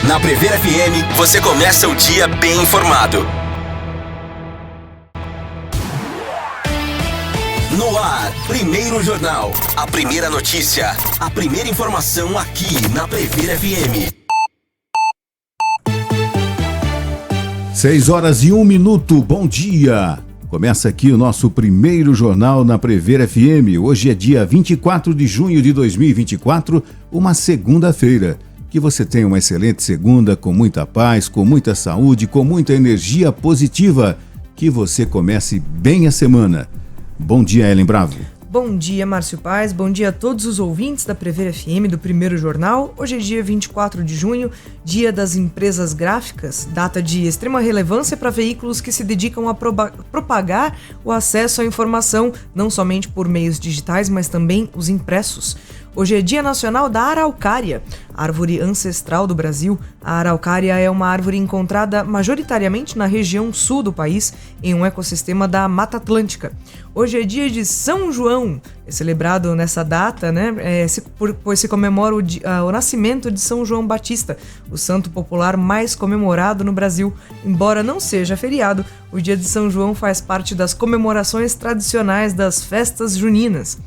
Na Prever FM, você começa o dia bem informado. No ar, Primeiro Jornal. A primeira notícia, a primeira informação aqui na Prever FM. 6h01, bom dia! Começa aqui o nosso Primeiro Jornal na Prever FM. Hoje é dia 24 de junho de 2024, uma segunda-feira. Que você tenha uma excelente segunda, com muita paz, com muita saúde, com muita energia positiva. Que você comece bem a semana. Bom dia, Ellen Bravo. Bom dia, Márcio Paz. Bom dia a todos os ouvintes da Prever FM do Primeiro Jornal. Hoje é dia 24 de junho, dia das empresas gráficas, data de extrema relevância para veículos que se dedicam a propagar o acesso à informação, não somente por meios digitais, mas também os impressos. Hoje é Dia Nacional da Araucária, árvore ancestral do Brasil. A araucária é uma árvore encontrada majoritariamente na região sul do país, em um ecossistema da Mata Atlântica. Hoje é dia de São João, é celebrado nessa data, pois se comemora o nascimento de São João Batista, o santo popular mais comemorado no Brasil. Embora não seja feriado, o dia de São João faz parte das comemorações tradicionais das festas juninas.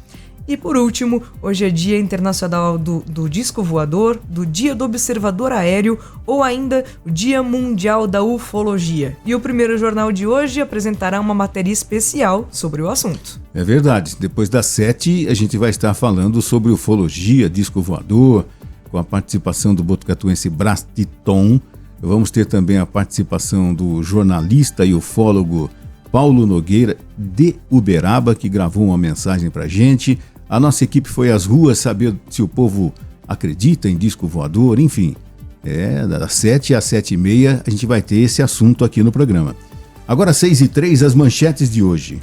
E por último, hoje é Dia Internacional do Disco Voador, do Dia do Observador Aéreo ou ainda o Dia Mundial da Ufologia. E o Primeiro Jornal de hoje apresentará uma matéria especial sobre o assunto. É verdade, depois das 7 a gente vai estar falando sobre ufologia, disco voador, com a participação do botucatuense Brás Titon. Vamos ter também a participação do jornalista e ufólogo Paulo Nogueira de Uberaba, que gravou uma mensagem pra gente. A nossa equipe foi às ruas saber se o povo acredita em disco voador, enfim. Das 7 às 7h30 a gente vai ter esse assunto aqui no programa. Agora 6h03, as manchetes de hoje.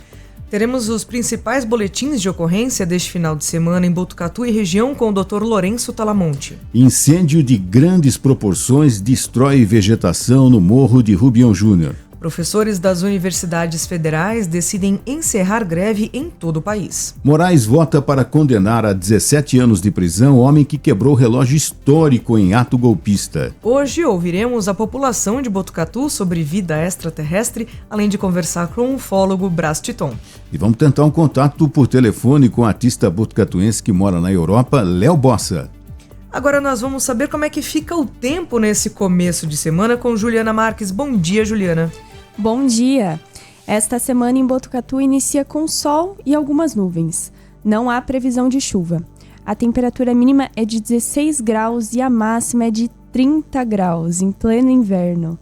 Teremos os principais boletins de ocorrência deste final de semana em Botucatu e região com o Dr. Lourenço Talamonte. Incêndio de grandes proporções destrói vegetação no Morro de Rubião Júnior. Professores das universidades federais decidem encerrar greve em todo o país. Moraes vota para condenar a 17 anos de prisão homem que quebrou relógio histórico em ato golpista. Hoje ouviremos a população de Botucatu sobre vida extraterrestre, além de conversar com o ufólogo Brás Titon. E vamos tentar um contato por telefone com o artista botucatuense que mora na Europa, Léo Bossa. Agora nós vamos saber como é que fica o tempo nesse começo de semana com Juliana Marques. Bom dia, Juliana. Bom dia! Esta semana em Botucatu inicia com sol e algumas nuvens. Não há previsão de chuva. A temperatura mínima é de 16 graus e a máxima é de 30 graus, em pleno inverno.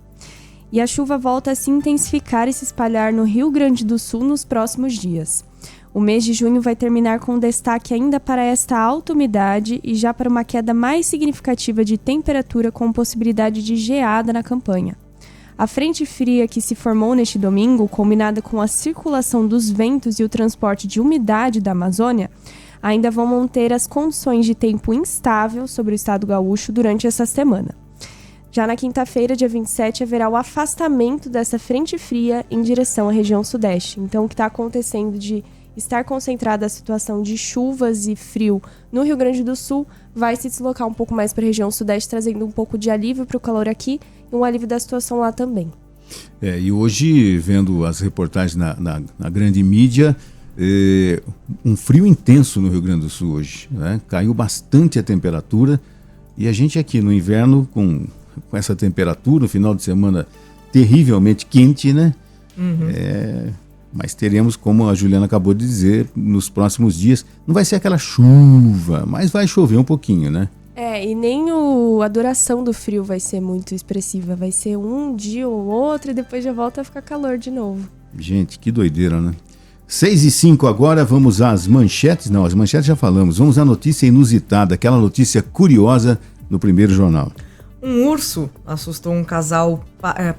E a chuva volta a se intensificar e se espalhar no Rio Grande do Sul nos próximos dias. O mês de junho vai terminar com destaque ainda para esta alta umidade e já para uma queda mais significativa de temperatura com possibilidade de geada na campanha. A frente fria que se formou neste domingo, combinada com a circulação dos ventos e o transporte de umidade da Amazônia, ainda vão manter as condições de tempo instável sobre o estado gaúcho durante essa semana. Já na quinta-feira, dia 27, haverá o afastamento dessa frente fria em direção à região sudeste. Então, o que está acontecendo de estar concentrada a situação de chuvas e frio no Rio Grande do Sul vai se deslocar um pouco mais para a região sudeste, trazendo um pouco de alívio para o calor aqui e um alívio da situação lá também. E hoje, vendo as reportagens na grande mídia, um frio intenso no Rio Grande do Sul hoje, né? Caiu bastante a temperatura e a gente aqui no inverno com essa temperatura, no final de semana terrivelmente quente, né? Uhum. Mas teremos, como a Juliana acabou de dizer, nos próximos dias, não vai ser aquela chuva, mas vai chover um pouquinho, né? E nem a duração do frio vai ser muito expressiva, vai ser um dia ou outro e depois já volta a ficar calor de novo. Gente, que doideira, né? 6h05 agora, vamos às manchetes, não, as manchetes já falamos, vamos à notícia inusitada, aquela notícia curiosa no Primeiro Jornal. Um urso assustou um casal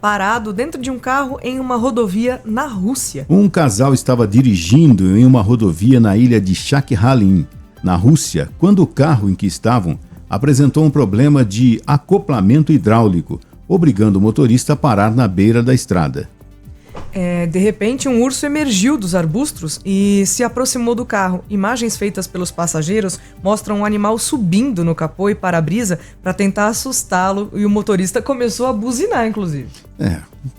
parado dentro de um carro em uma rodovia na Rússia. Um casal estava dirigindo em uma rodovia na ilha de Sakhalin, na Rússia, quando o carro em que estavam apresentou um problema de acoplamento hidráulico, obrigando o motorista a parar na beira da estrada. De repente, um urso emergiu dos arbustos e se aproximou do carro. Imagens feitas pelos passageiros mostram um animal subindo no capô e para-brisa para tentar assustá-lo, e o motorista começou a buzinar, inclusive.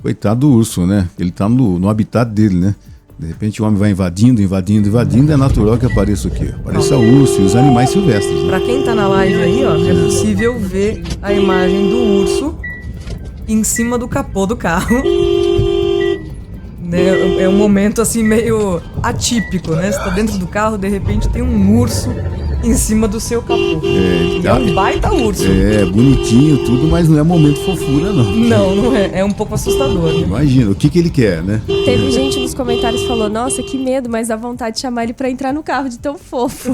Coitado do urso, né? Ele tá no habitat dele, né? De repente o homem vai invadindo, é natural que apareça o quê? Apareça o urso e os animais silvestres, né? Pra quem tá na live aí, ó, é possível ver a imagem do urso em cima do capô do carro. É um momento assim meio atípico, né? Você tá dentro do carro, de repente tem um urso em cima do seu capô. É um baita urso. Bonitinho tudo, mas não é momento fofura, não. Não é. É um pouco assustador, né? Imagina, o que ele quer, né? Teve gente nos comentários que falou, nossa, que medo, mas dá vontade de chamar ele pra entrar no carro de tão fofo.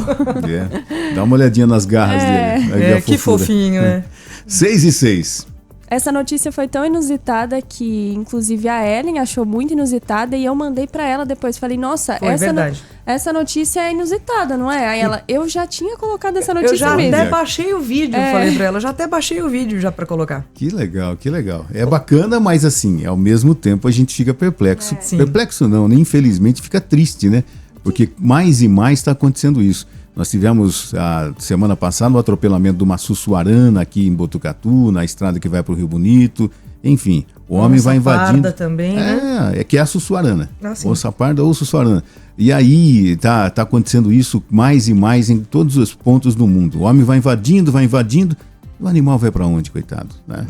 Dá uma olhadinha nas garras dele. Que fofinho, né? 6:06. Essa notícia foi tão inusitada que, inclusive, a Ellen achou muito inusitada e eu mandei pra ela depois. Falei, nossa, essa notícia é inusitada, não é? Aí ela, eu já tinha colocado essa notícia mesmo. Eu já até baixei o vídeo, falei pra ela, já até baixei o vídeo já pra colocar. Que legal. É bacana, mas assim, ao mesmo tempo a gente fica perplexo. Perplexo não, né? Infelizmente fica triste, né? Porque mais e mais está acontecendo isso. Nós tivemos a semana passada o atropelamento de uma Sussuarana aqui em Botucatu, na estrada que vai para o Rio Bonito. Enfim, o homem vai invadindo. Onça parda também, né? Que é a Sussuarana. Onça parda ou Sussuarana. E aí tá acontecendo isso mais e mais em todos os pontos do mundo. O homem vai invadindo, e o animal vai para onde, coitado, né?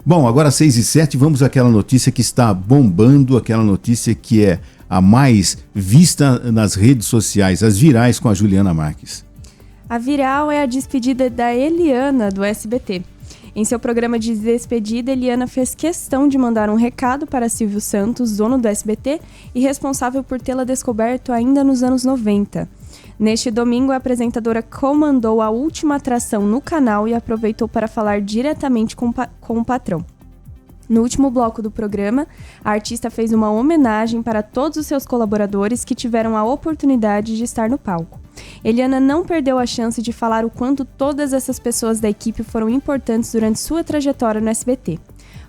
Bom, agora 6:07, vamos àquela notícia que está bombando, aquela notícia que é a mais vista nas redes sociais, as virais com a Juliana Marques. A viral é a despedida da Eliana do SBT. Em seu programa de despedida, Eliana fez questão de mandar um recado para Silvio Santos, dono do SBT e responsável por tê-la descoberto ainda nos anos 90. Neste domingo, a apresentadora comandou a última atração no canal e aproveitou para falar diretamente com o patrão. No último bloco do programa, a artista fez uma homenagem para todos os seus colaboradores que tiveram a oportunidade de estar no palco. Eliana não perdeu a chance de falar o quanto todas essas pessoas da equipe foram importantes durante sua trajetória no SBT.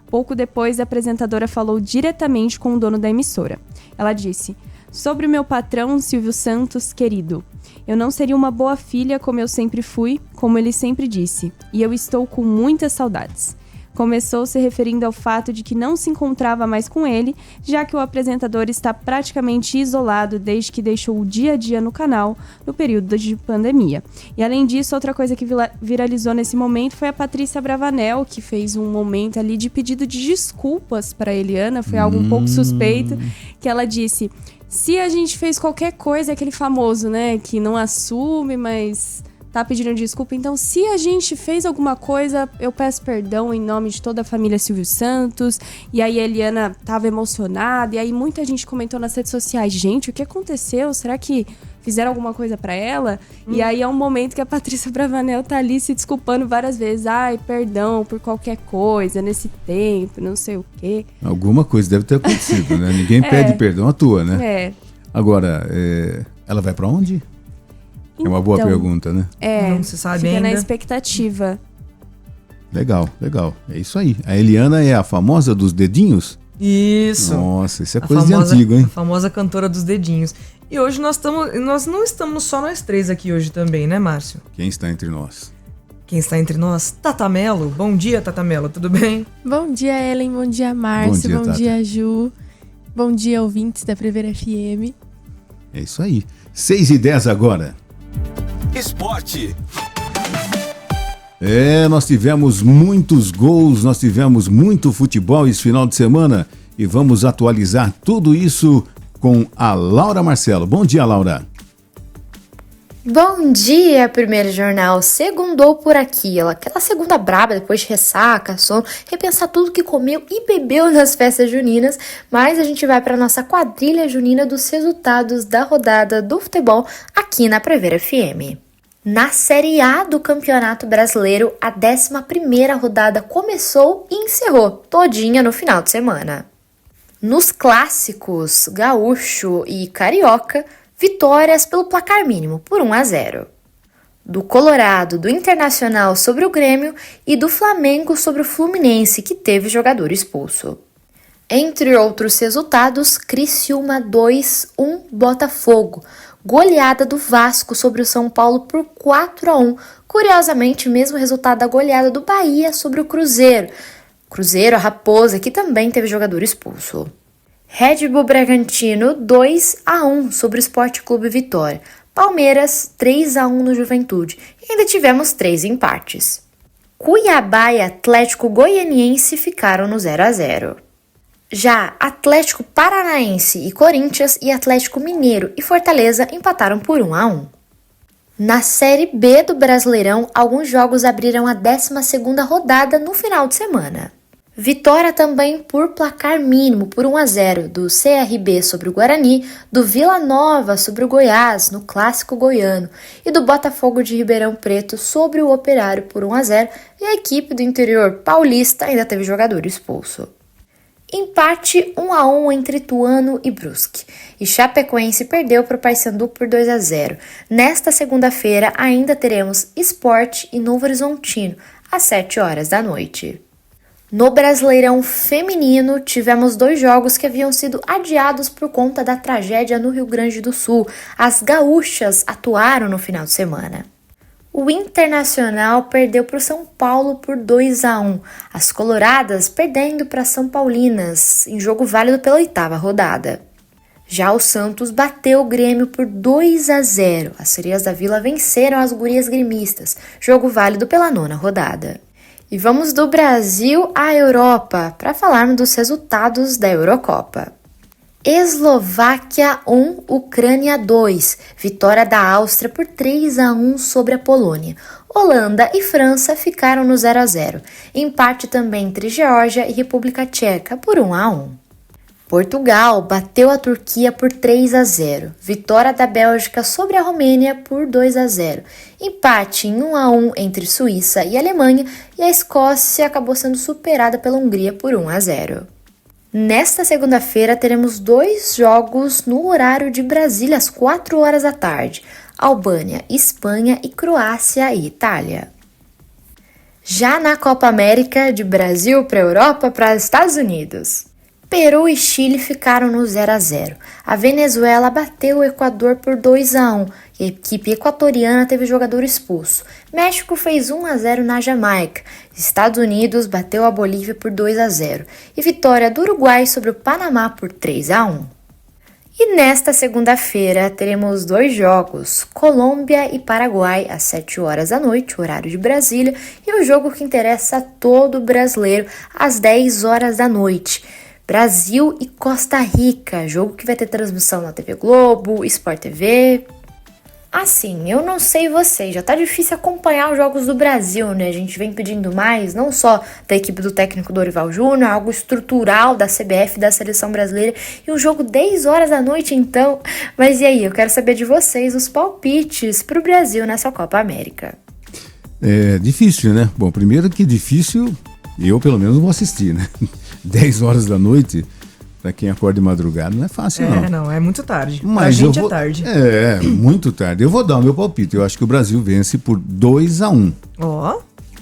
Pouco depois, a apresentadora falou diretamente com o dono da emissora. Ela disse: "Sobre o meu patrão, Silvio Santos, querido, eu não seria uma boa filha como eu sempre fui, como ele sempre disse, e eu estou com muitas saudades." Começou se referindo ao fato de que não se encontrava mais com ele, já que o apresentador está praticamente isolado desde que deixou o dia a dia no canal no período de pandemia. E além disso, outra coisa que viralizou nesse momento foi a Patrícia Bravanel, que fez um momento ali de pedido de desculpas para a Eliana, foi algo um pouco suspeito, que ela disse: "Se a gente fez qualquer coisa, aquele famoso, né, que não assume, mas tá pedindo desculpa, então se a gente fez alguma coisa, eu peço perdão em nome de toda a família Silvio Santos." E aí a Eliana tava emocionada, e aí muita gente comentou nas redes sociais: "Gente, o que aconteceu? Será que fizeram alguma coisa pra ela?" E aí é um momento que a Patrícia Bravanel tá ali se desculpando várias vezes: "Ai, perdão por qualquer coisa nesse tempo, não sei o quê." Alguma coisa deve ter acontecido, né? Ninguém pede perdão à toa, né? Agora, ela vai pra onde? É uma boa pergunta, né? Não se sabe fica ainda. na expectativa. Legal. É isso aí. A Eliana é a famosa dos dedinhos? Isso. Nossa, isso é coisa de antigo, hein? A famosa cantora dos dedinhos. E hoje nós não estamos só nós três aqui hoje também, né, Márcio? Quem está entre nós? Quem está entre nós? Tata Mello. Bom dia, Tata Mello. Tudo bem? Bom dia, Ellen. Bom dia, Márcio. Bom dia, Ju. Bom dia, ouvintes da Prevera FM. É isso aí. 6:10 agora. Esporte. Nós tivemos muitos gols, nós tivemos muito futebol esse final de semana e vamos atualizar tudo isso com a Laura Marcelo. Bom dia, Laura. Bom dia, Primeiro Jornal. Segundou por aqui. Aquela segunda braba depois de ressaca, sono, repensar tudo que comeu e bebeu nas festas juninas, mas a gente vai para nossa quadrilha junina dos resultados da rodada do futebol aqui na Prevera FM. Na Série A do Campeonato Brasileiro, a 11ª rodada começou e encerrou todinha no final de semana. Nos clássicos gaúcho e carioca, vitórias pelo placar mínimo, por 1-0. Do Colorado, do Internacional sobre o Grêmio e do Flamengo sobre o Fluminense, que teve jogador expulso. Entre outros resultados, Criciúma 2-1 Botafogo. Goleada do Vasco sobre o São Paulo por 4-1. Curiosamente, mesmo resultado da goleada do Bahia sobre o Cruzeiro. Cruzeiro, a Raposa, que também teve jogador expulso. Red Bull Bragantino 2-1 sobre o Sport Clube Vitória. Palmeiras 3-1 no Juventude. E ainda tivemos 3 empates. Cuiabá e Atlético Goianiense ficaram no 0-0. Já Atlético Paranaense e Corinthians e Atlético Mineiro e Fortaleza empataram por 1-1. Na Série B do Brasileirão, alguns jogos abriram a 12ª rodada no final de semana. Vitória também por placar mínimo por 1-0 do CRB sobre o Guarani, do Vila Nova sobre o Goiás no Clássico Goiano e do Botafogo de Ribeirão Preto sobre o Operário por 1-0, e a equipe do interior paulista ainda teve jogador expulso. Empate 1-1 entre Ituano e Brusque. E Chapecoense perdeu para o Paysandu por 2-0. Nesta segunda-feira ainda teremos Sport e Novo Horizontino, às 7 horas da noite. No Brasileirão Feminino, tivemos 2 jogos que haviam sido adiados por conta da tragédia no Rio Grande do Sul. As gaúchas atuaram no final de semana. O Internacional perdeu para o São Paulo por 2-1. As coloradas perdendo para São Paulinas, em jogo válido pela 8ª rodada. Já o Santos bateu o Grêmio por 2-0. As Sereias da Vila venceram as Gurias Gremistas, jogo válido pela 9ª rodada. E vamos do Brasil à Europa, para falarmos dos resultados da Eurocopa. Eslováquia 1, Ucrânia 2. Vitória da Áustria por 3-1 sobre a Polônia. Holanda e França ficaram no 0-0. Empate também entre Geórgia e República Tcheca por 1-1. Portugal bateu a Turquia por 3-0. Vitória da Bélgica sobre a Romênia por 2-0. Empate em 1-1 entre Suíça e Alemanha, e a Escócia acabou sendo superada pela Hungria por 1-0. Nesta segunda-feira teremos 2 jogos no horário de Brasília às 4 horas da tarde. Albânia, Espanha e Croácia e Itália. Já na Copa América, de Brasil para a Europa para os Estados Unidos. Peru e Chile ficaram no 0-0. A Venezuela bateu o Equador por 2-1 e a equipe equatoriana teve jogador expulso. México fez 1-0 na Jamaica. Estados Unidos bateu a Bolívia por 2-0 e vitória do Uruguai sobre o Panamá por 3-1. E nesta segunda-feira teremos 2 jogos, Colômbia e Paraguai às 7 horas da noite, horário de Brasília, e o jogo que interessa a todo brasileiro às 10 horas da noite. Brasil e Costa Rica, jogo que vai ter transmissão na TV Globo, Sport TV. Assim, eu não sei vocês, já tá difícil acompanhar os jogos do Brasil, né? A gente vem pedindo mais, não só da equipe do técnico Dorival Júnior, algo estrutural da CBF, da Seleção Brasileira, e um jogo 10 horas da noite então. Mas e aí, eu quero saber de vocês os palpites pro Brasil nessa Copa América. É difícil, né? Bom, primeiro que difícil, eu pelo menos vou assistir, né? 10 horas da noite, pra quem acorda de madrugada, não é fácil, não. Não, é muito tarde. Mas pra gente é tarde. É, muito tarde. Eu vou dar o meu palpite. Eu acho que o Brasil vence por 2-1. Ó.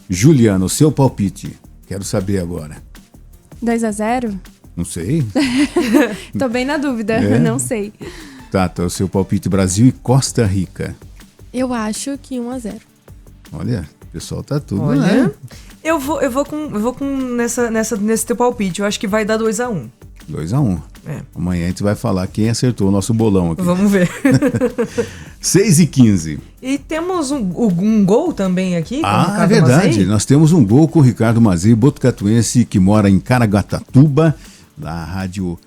Juliana, o seu palpite. Quero saber agora. 2-0? Não sei. Tô bem na dúvida, não sei. Tá, o seu palpite Brasil e Costa Rica. Eu acho que 1-0. Olha, o pessoal tá tudo, Olha, né? Eu vou com nesse teu palpite. Eu acho que vai dar 2-1. 2-1. É. Amanhã a gente vai falar quem acertou o nosso bolão aqui. Vamos ver. 6h15. E temos um gol também aqui. Com o Ah, é Ricardo verdade. Mazei. Nós temos um gol com o Ricardo Mazei, botucatuense, que mora em Caraguatatuba, na rádio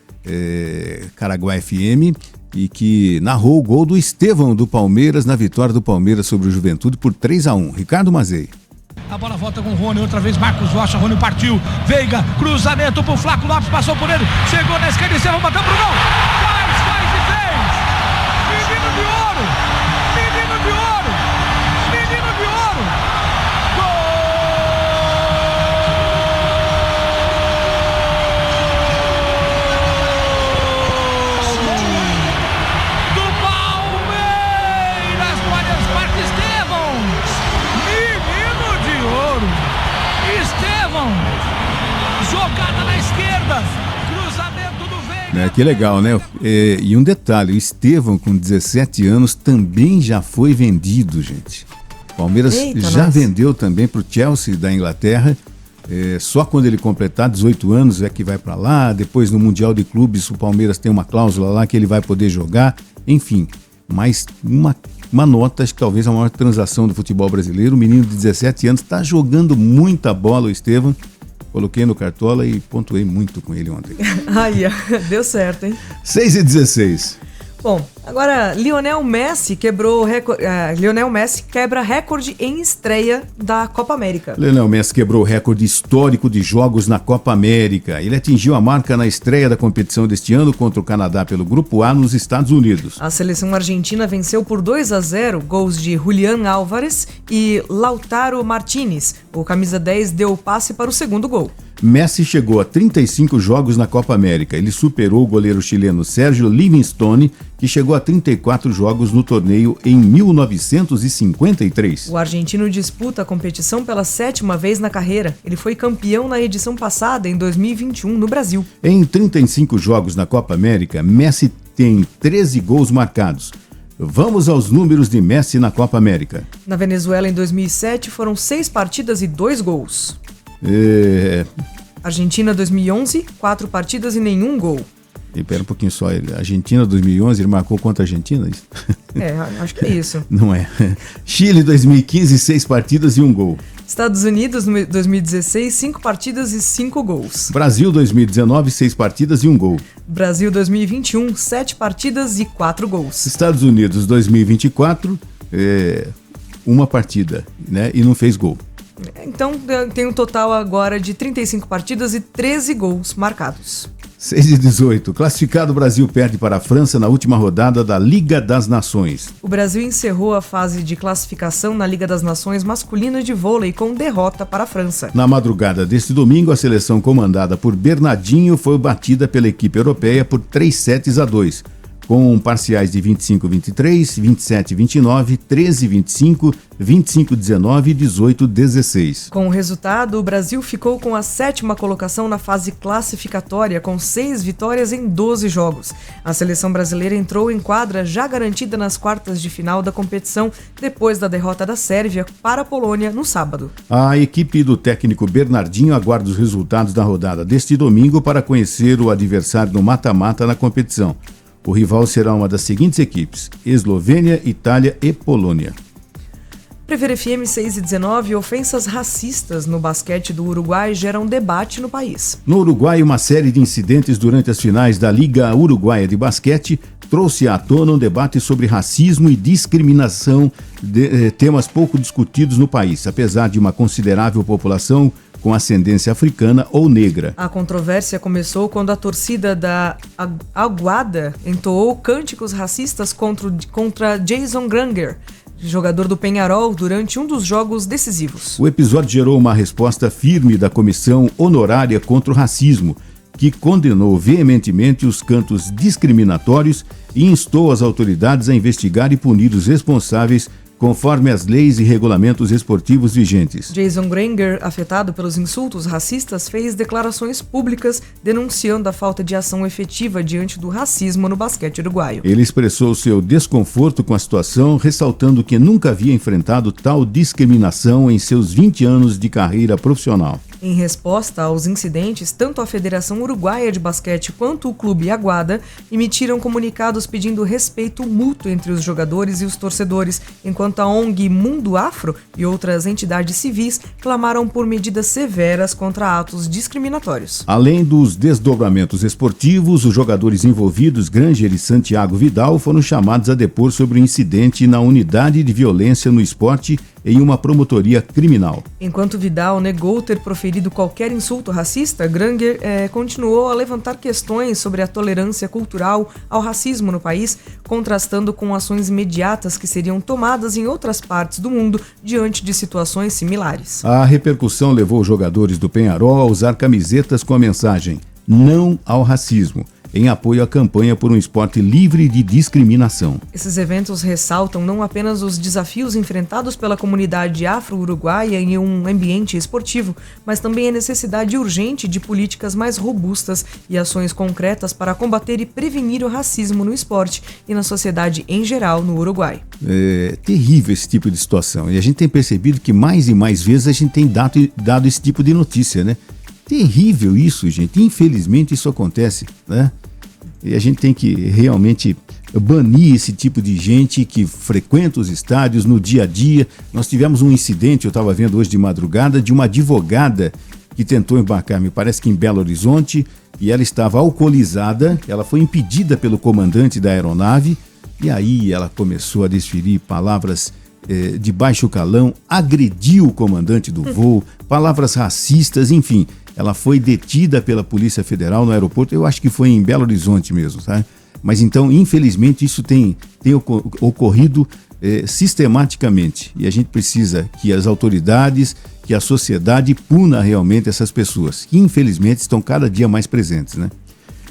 Caraguá FM, e que narrou o gol do Estevão do Palmeiras na vitória do Palmeiras sobre o Juventude por 3-1. Ricardo Mazei. A bola volta com o Rony, outra vez Marcos Rocha, Rony partiu, Veiga, cruzamento pro Flaco Lopes, passou por ele, chegou na esquerda, Estevão bateu pro gol, faz e fez, menino de ouro, menino de ouro, menino de ouro, gol do Palmeiras, Palmeiras parte Estevão, menino de ouro, Estevão, jogada na esquerda, Que legal, né? E um detalhe, o Estevão, com 17 anos, também já foi vendido, gente. O Palmeiras vendeu também para o Chelsea da Inglaterra. Só quando ele completar 18 anos é que vai para lá. Depois, no Mundial de Clubes, o Palmeiras tem uma cláusula lá que ele vai poder jogar. Enfim, mas uma nota, acho que talvez a maior transação do futebol brasileiro. O menino de 17 anos está jogando muita bola, o Estevão. Coloquei no Cartola e pontuei muito com ele ontem. Deu certo, hein? 6h16. Bom, agora Lionel Messi quebra recorde em estreia da Copa América. Lionel Messi quebrou o recorde histórico de jogos na Copa América. Ele atingiu a marca na estreia da competição deste ano contra o Canadá pelo Grupo A nos Estados Unidos. A seleção argentina venceu por 2-0, gols de Julián Álvares e Lautaro Martínez. O camisa 10 deu o passe para o segundo gol. Messi chegou a 35 jogos na Copa América. Ele superou o goleiro chileno Sérgio Livingstone, que chegou a 34 jogos no torneio em 1953. O argentino disputa a competição pela 7ª vez na carreira. Ele foi campeão na edição passada, em 2021, no Brasil. Em 35 jogos na Copa América, Messi tem 13 gols marcados. Vamos aos números de Messi na Copa América. Na Venezuela, em 2007, foram 6 partidas e 2 gols. Argentina 2011, 4 partidas e nenhum gol. Espera um pouquinho só, Argentina 2011, ele marcou contra a Argentina? Acho que é isso. Não é. Chile 2015, 6 partidas e 1 gol. Estados Unidos 2016, 5 partidas e 5 gols. Brasil 2019, 6 partidas e 1 gol. Brasil 2021, 7 partidas e 4 gols. Estados Unidos 2024, 1 partida, né? E não fez gol. Então tem um total agora de 35 partidas e 13 gols marcados. 6h18. Classificado, o Brasil perde para a França na última rodada da Liga das Nações. O Brasil encerrou a fase de classificação na Liga das Nações masculina de vôlei com derrota para a França. Na madrugada deste domingo, a seleção comandada por Bernardinho foi batida pela equipe europeia por 3-2, com parciais de 25-23, 27-29, 13-25, 25-19 e 18-16. Com o resultado, o Brasil ficou com a 7ª colocação na fase classificatória, com 6 vitórias em 12 jogos. A seleção brasileira entrou em quadra já garantida nas quartas de final da competição, depois da derrota da Sérvia para a Polônia no sábado. A equipe do técnico Bernardinho aguarda os resultados da rodada deste domingo para conhecer o adversário no mata-mata na competição. O rival será uma das seguintes equipes: Eslovênia, Itália e Polônia. Prever FM 6h19, ofensas racistas no basquete do Uruguai geram debate no país. No Uruguai, uma série de incidentes durante as finais da Liga Uruguaia de Basquete trouxe à tona um debate sobre racismo e discriminação, temas pouco discutidos no país, apesar de uma considerável população com ascendência africana ou negra. A controvérsia começou quando a torcida da Aguada entoou cânticos racistas contra Jason Granger, jogador do Peñarol, durante um dos jogos decisivos. O episódio gerou uma resposta firme da Comissão Honorária contra o Racismo, que condenou veementemente os cantos discriminatórios e instou as autoridades a investigar e punir os responsáveis conforme as leis e regulamentos esportivos vigentes. Jason Granger, afetado pelos insultos racistas, fez declarações públicas denunciando a falta de ação efetiva diante do racismo no basquete uruguaio. Ele expressou seu desconforto com a situação, ressaltando que nunca havia enfrentado tal discriminação em seus 20 anos de carreira profissional. Em resposta aos incidentes, tanto a Federação Uruguaia de Basquete quanto o Clube Aguada emitiram comunicados pedindo respeito mútuo entre os jogadores e os torcedores, enquanto a ONG Mundo Afro e outras entidades civis clamaram por medidas severas contra atos discriminatórios. Além dos desdobramentos esportivos, os jogadores envolvidos, Granger e Santiago Vidal, foram chamados a depor sobre o incidente na unidade de violência no esporte em uma promotoria criminal. Enquanto Vidal negou ter proferido qualquer insulto racista, Granger continuou a levantar questões sobre a tolerância cultural ao racismo no país, contrastando com ações imediatas que seriam tomadas em outras partes do mundo diante de situações similares. A repercussão levou os jogadores do Peñarol a usar camisetas com a mensagem "Não ao racismo", em apoio à campanha por um esporte livre de discriminação. Esses eventos ressaltam não apenas os desafios enfrentados pela comunidade afro-uruguaia em um ambiente esportivo, mas também a necessidade urgente de políticas mais robustas e ações concretas para combater e prevenir o racismo no esporte e na sociedade em geral no Uruguai. É terrível esse tipo de situação e a gente tem percebido que mais e mais vezes a gente tem dado esse tipo de notícia, né? Terrível isso, gente. Infelizmente isso acontece, né? E a gente tem que realmente banir esse tipo de gente que frequenta os estádios no dia a dia. Nós tivemos um incidente, eu estava vendo hoje de madrugada, de uma advogada que tentou embarcar, me parece que em Belo Horizonte, e ela estava alcoolizada, ela foi impedida pelo comandante da aeronave, e aí ela começou a desferir palavras de baixo calão, agrediu o comandante do voo, palavras racistas, enfim. Ela foi detida pela Polícia Federal no aeroporto, eu acho que foi em Belo Horizonte mesmo, tá? Mas então, infelizmente, isso tem ocorrido sistematicamente. E a gente precisa que as autoridades, que a sociedade puna realmente essas pessoas, que infelizmente estão cada dia mais presentes, né?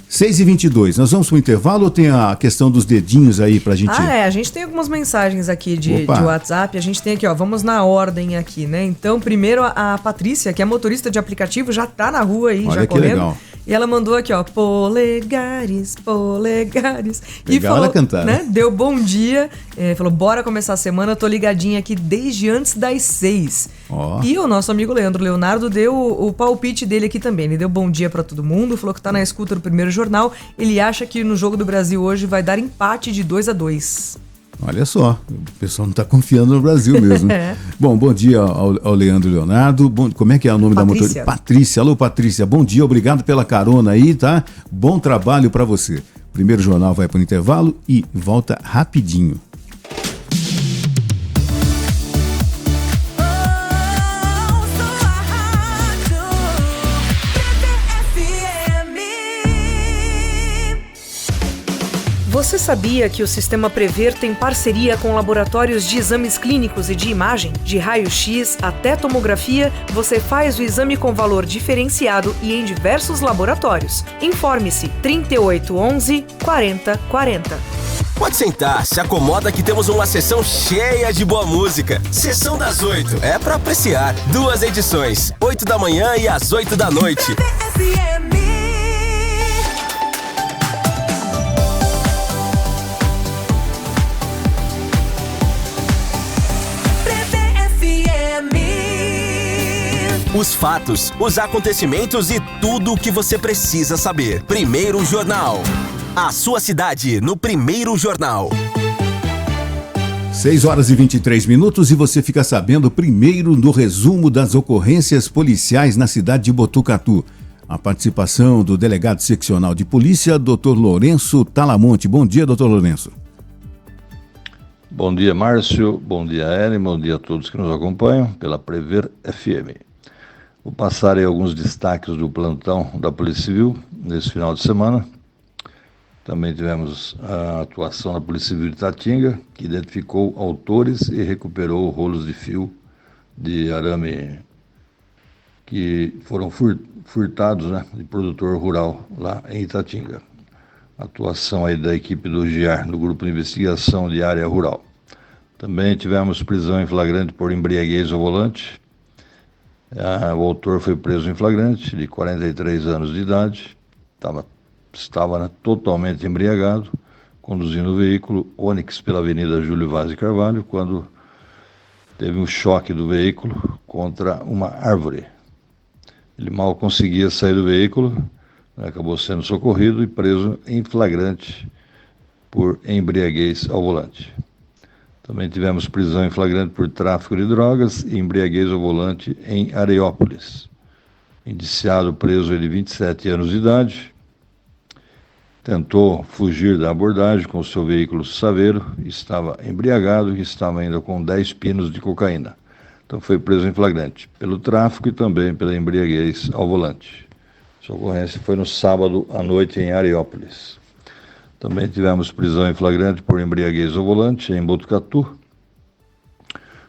6h22, nós vamos para o intervalo ou tem a questão dos dedinhos aí pra gente? A gente tem algumas mensagens aqui de WhatsApp, a gente tem aqui, ó, vamos na ordem aqui, né? Então, primeiro a Patrícia, que é motorista de aplicativo, já tá na rua aí, olha já que correndo. Legal. E ela mandou aqui, ó, polegares, polegares. Legal, e falou, ela cantar, né? Deu bom dia, falou, bora começar a semana, eu tô ligadinha aqui desde antes das 6. Oh. E o nosso amigo Leonardo deu o palpite dele aqui também, ele deu bom dia pra todo mundo, falou que tá na escuta do Primeiro Jornal, ele acha que no jogo do Brasil hoje vai dar empate de 2-2. Olha só, o pessoal não está confiando no Brasil mesmo. Bom dia ao Leonardo. Como é que é o nome da motorista? Patrícia. Alô, Patrícia. Bom dia, obrigado pela carona aí, tá? Bom trabalho para você. Primeiro Jornal vai para o intervalo e volta rapidinho. Você sabia que o Sistema Prever tem parceria com laboratórios de exames clínicos e de imagem? De raio-x até tomografia, você faz o exame com valor diferenciado e em diversos laboratórios. Informe-se 3811 4040. Pode sentar, se acomoda que temos uma sessão cheia de boa música. Sessão das 8, é pra apreciar. 2 edições, 8 da manhã e às 8 da noite. Os fatos, os acontecimentos e tudo o que você precisa saber. Primeiro Jornal. A sua cidade no Primeiro Jornal. 6h23 e você fica sabendo primeiro no resumo das ocorrências policiais na cidade de Botucatu. A participação do delegado seccional de polícia, Dr. Lourenço Talamonte. Bom dia, Dr. Lourenço. Bom dia, Márcio. Bom dia, Ellen. Bom dia a todos que nos acompanham pela Prever FM. Vou passar aí alguns destaques do plantão da Polícia Civil nesse final de semana. Também tivemos a atuação da Polícia Civil de Itatinga, que identificou autores e recuperou rolos de fio de arame que foram furtados, né, de produtor rural lá em Itatinga. Atuação aí da equipe do GIAR, do Grupo de Investigação de Área Rural. Também tivemos prisão em flagrante por embriaguez ao volante. O autor foi preso em flagrante, de 43 anos de idade, estava totalmente embriagado, conduzindo o veículo Onix pela Avenida Júlio Vaz de Carvalho, quando teve um choque do veículo contra uma árvore. Ele mal conseguia sair do veículo, acabou sendo socorrido e preso em flagrante por embriaguez ao volante. Também tivemos prisão em flagrante por tráfico de drogas e embriaguez ao volante em Areópolis. Indiciado preso de 27 anos de idade, tentou fugir da abordagem com o seu veículo Saveiro, estava embriagado e estava ainda com 10 pinos de cocaína. Então foi preso em flagrante pelo tráfico e também pela embriaguez ao volante. Essa ocorrência foi no sábado à noite em Areópolis. Também tivemos prisão em flagrante por embriaguez ao volante em Botucatu.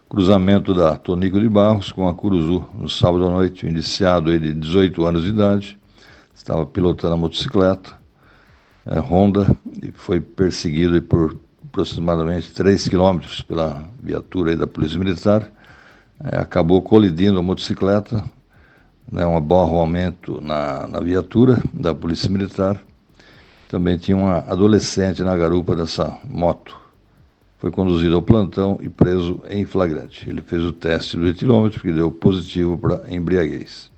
Cruzamento da Tonico de Barros com a Curuzu no sábado à noite. O indiciado, ele de 18 anos de idade, estava pilotando a motocicleta Honda e foi perseguido por aproximadamente 3 quilômetros pela viatura aí da Polícia Militar. Acabou colidindo a motocicleta, um aborramento na viatura da Polícia Militar. Também tinha uma adolescente na garupa dessa moto. Foi conduzido ao plantão e preso em flagrante. Ele fez o teste do etilômetro, que deu positivo para embriaguez.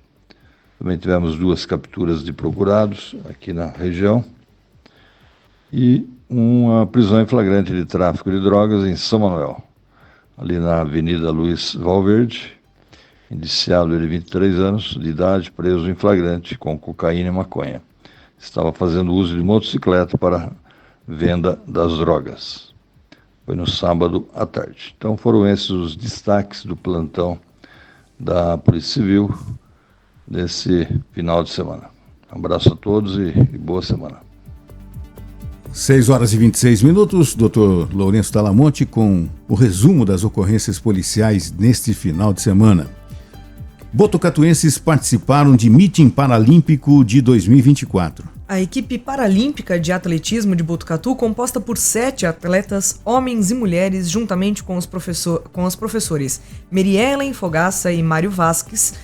Também tivemos 2 capturas de procurados aqui na região e uma prisão em flagrante de tráfico de drogas em São Manuel, ali na Avenida Luiz Valverde. Indiciado ele, 23 anos de idade, preso em flagrante com cocaína e maconha. Estava fazendo uso de motocicleta para venda das drogas. Foi no sábado à tarde. Então foram esses os destaques do plantão da Polícia Civil nesse final de semana. Um abraço a todos e boa semana. 6h26, Dr. Lourenço Talamonte com o resumo das ocorrências policiais neste final de semana. Botucatuenses participaram de mitim paralímpico de 2024. A equipe paralímpica de atletismo de Botucatu, composta por 7 atletas, homens e mulheres, juntamente com os professores Meriellen Fogaça e Mário Vasques,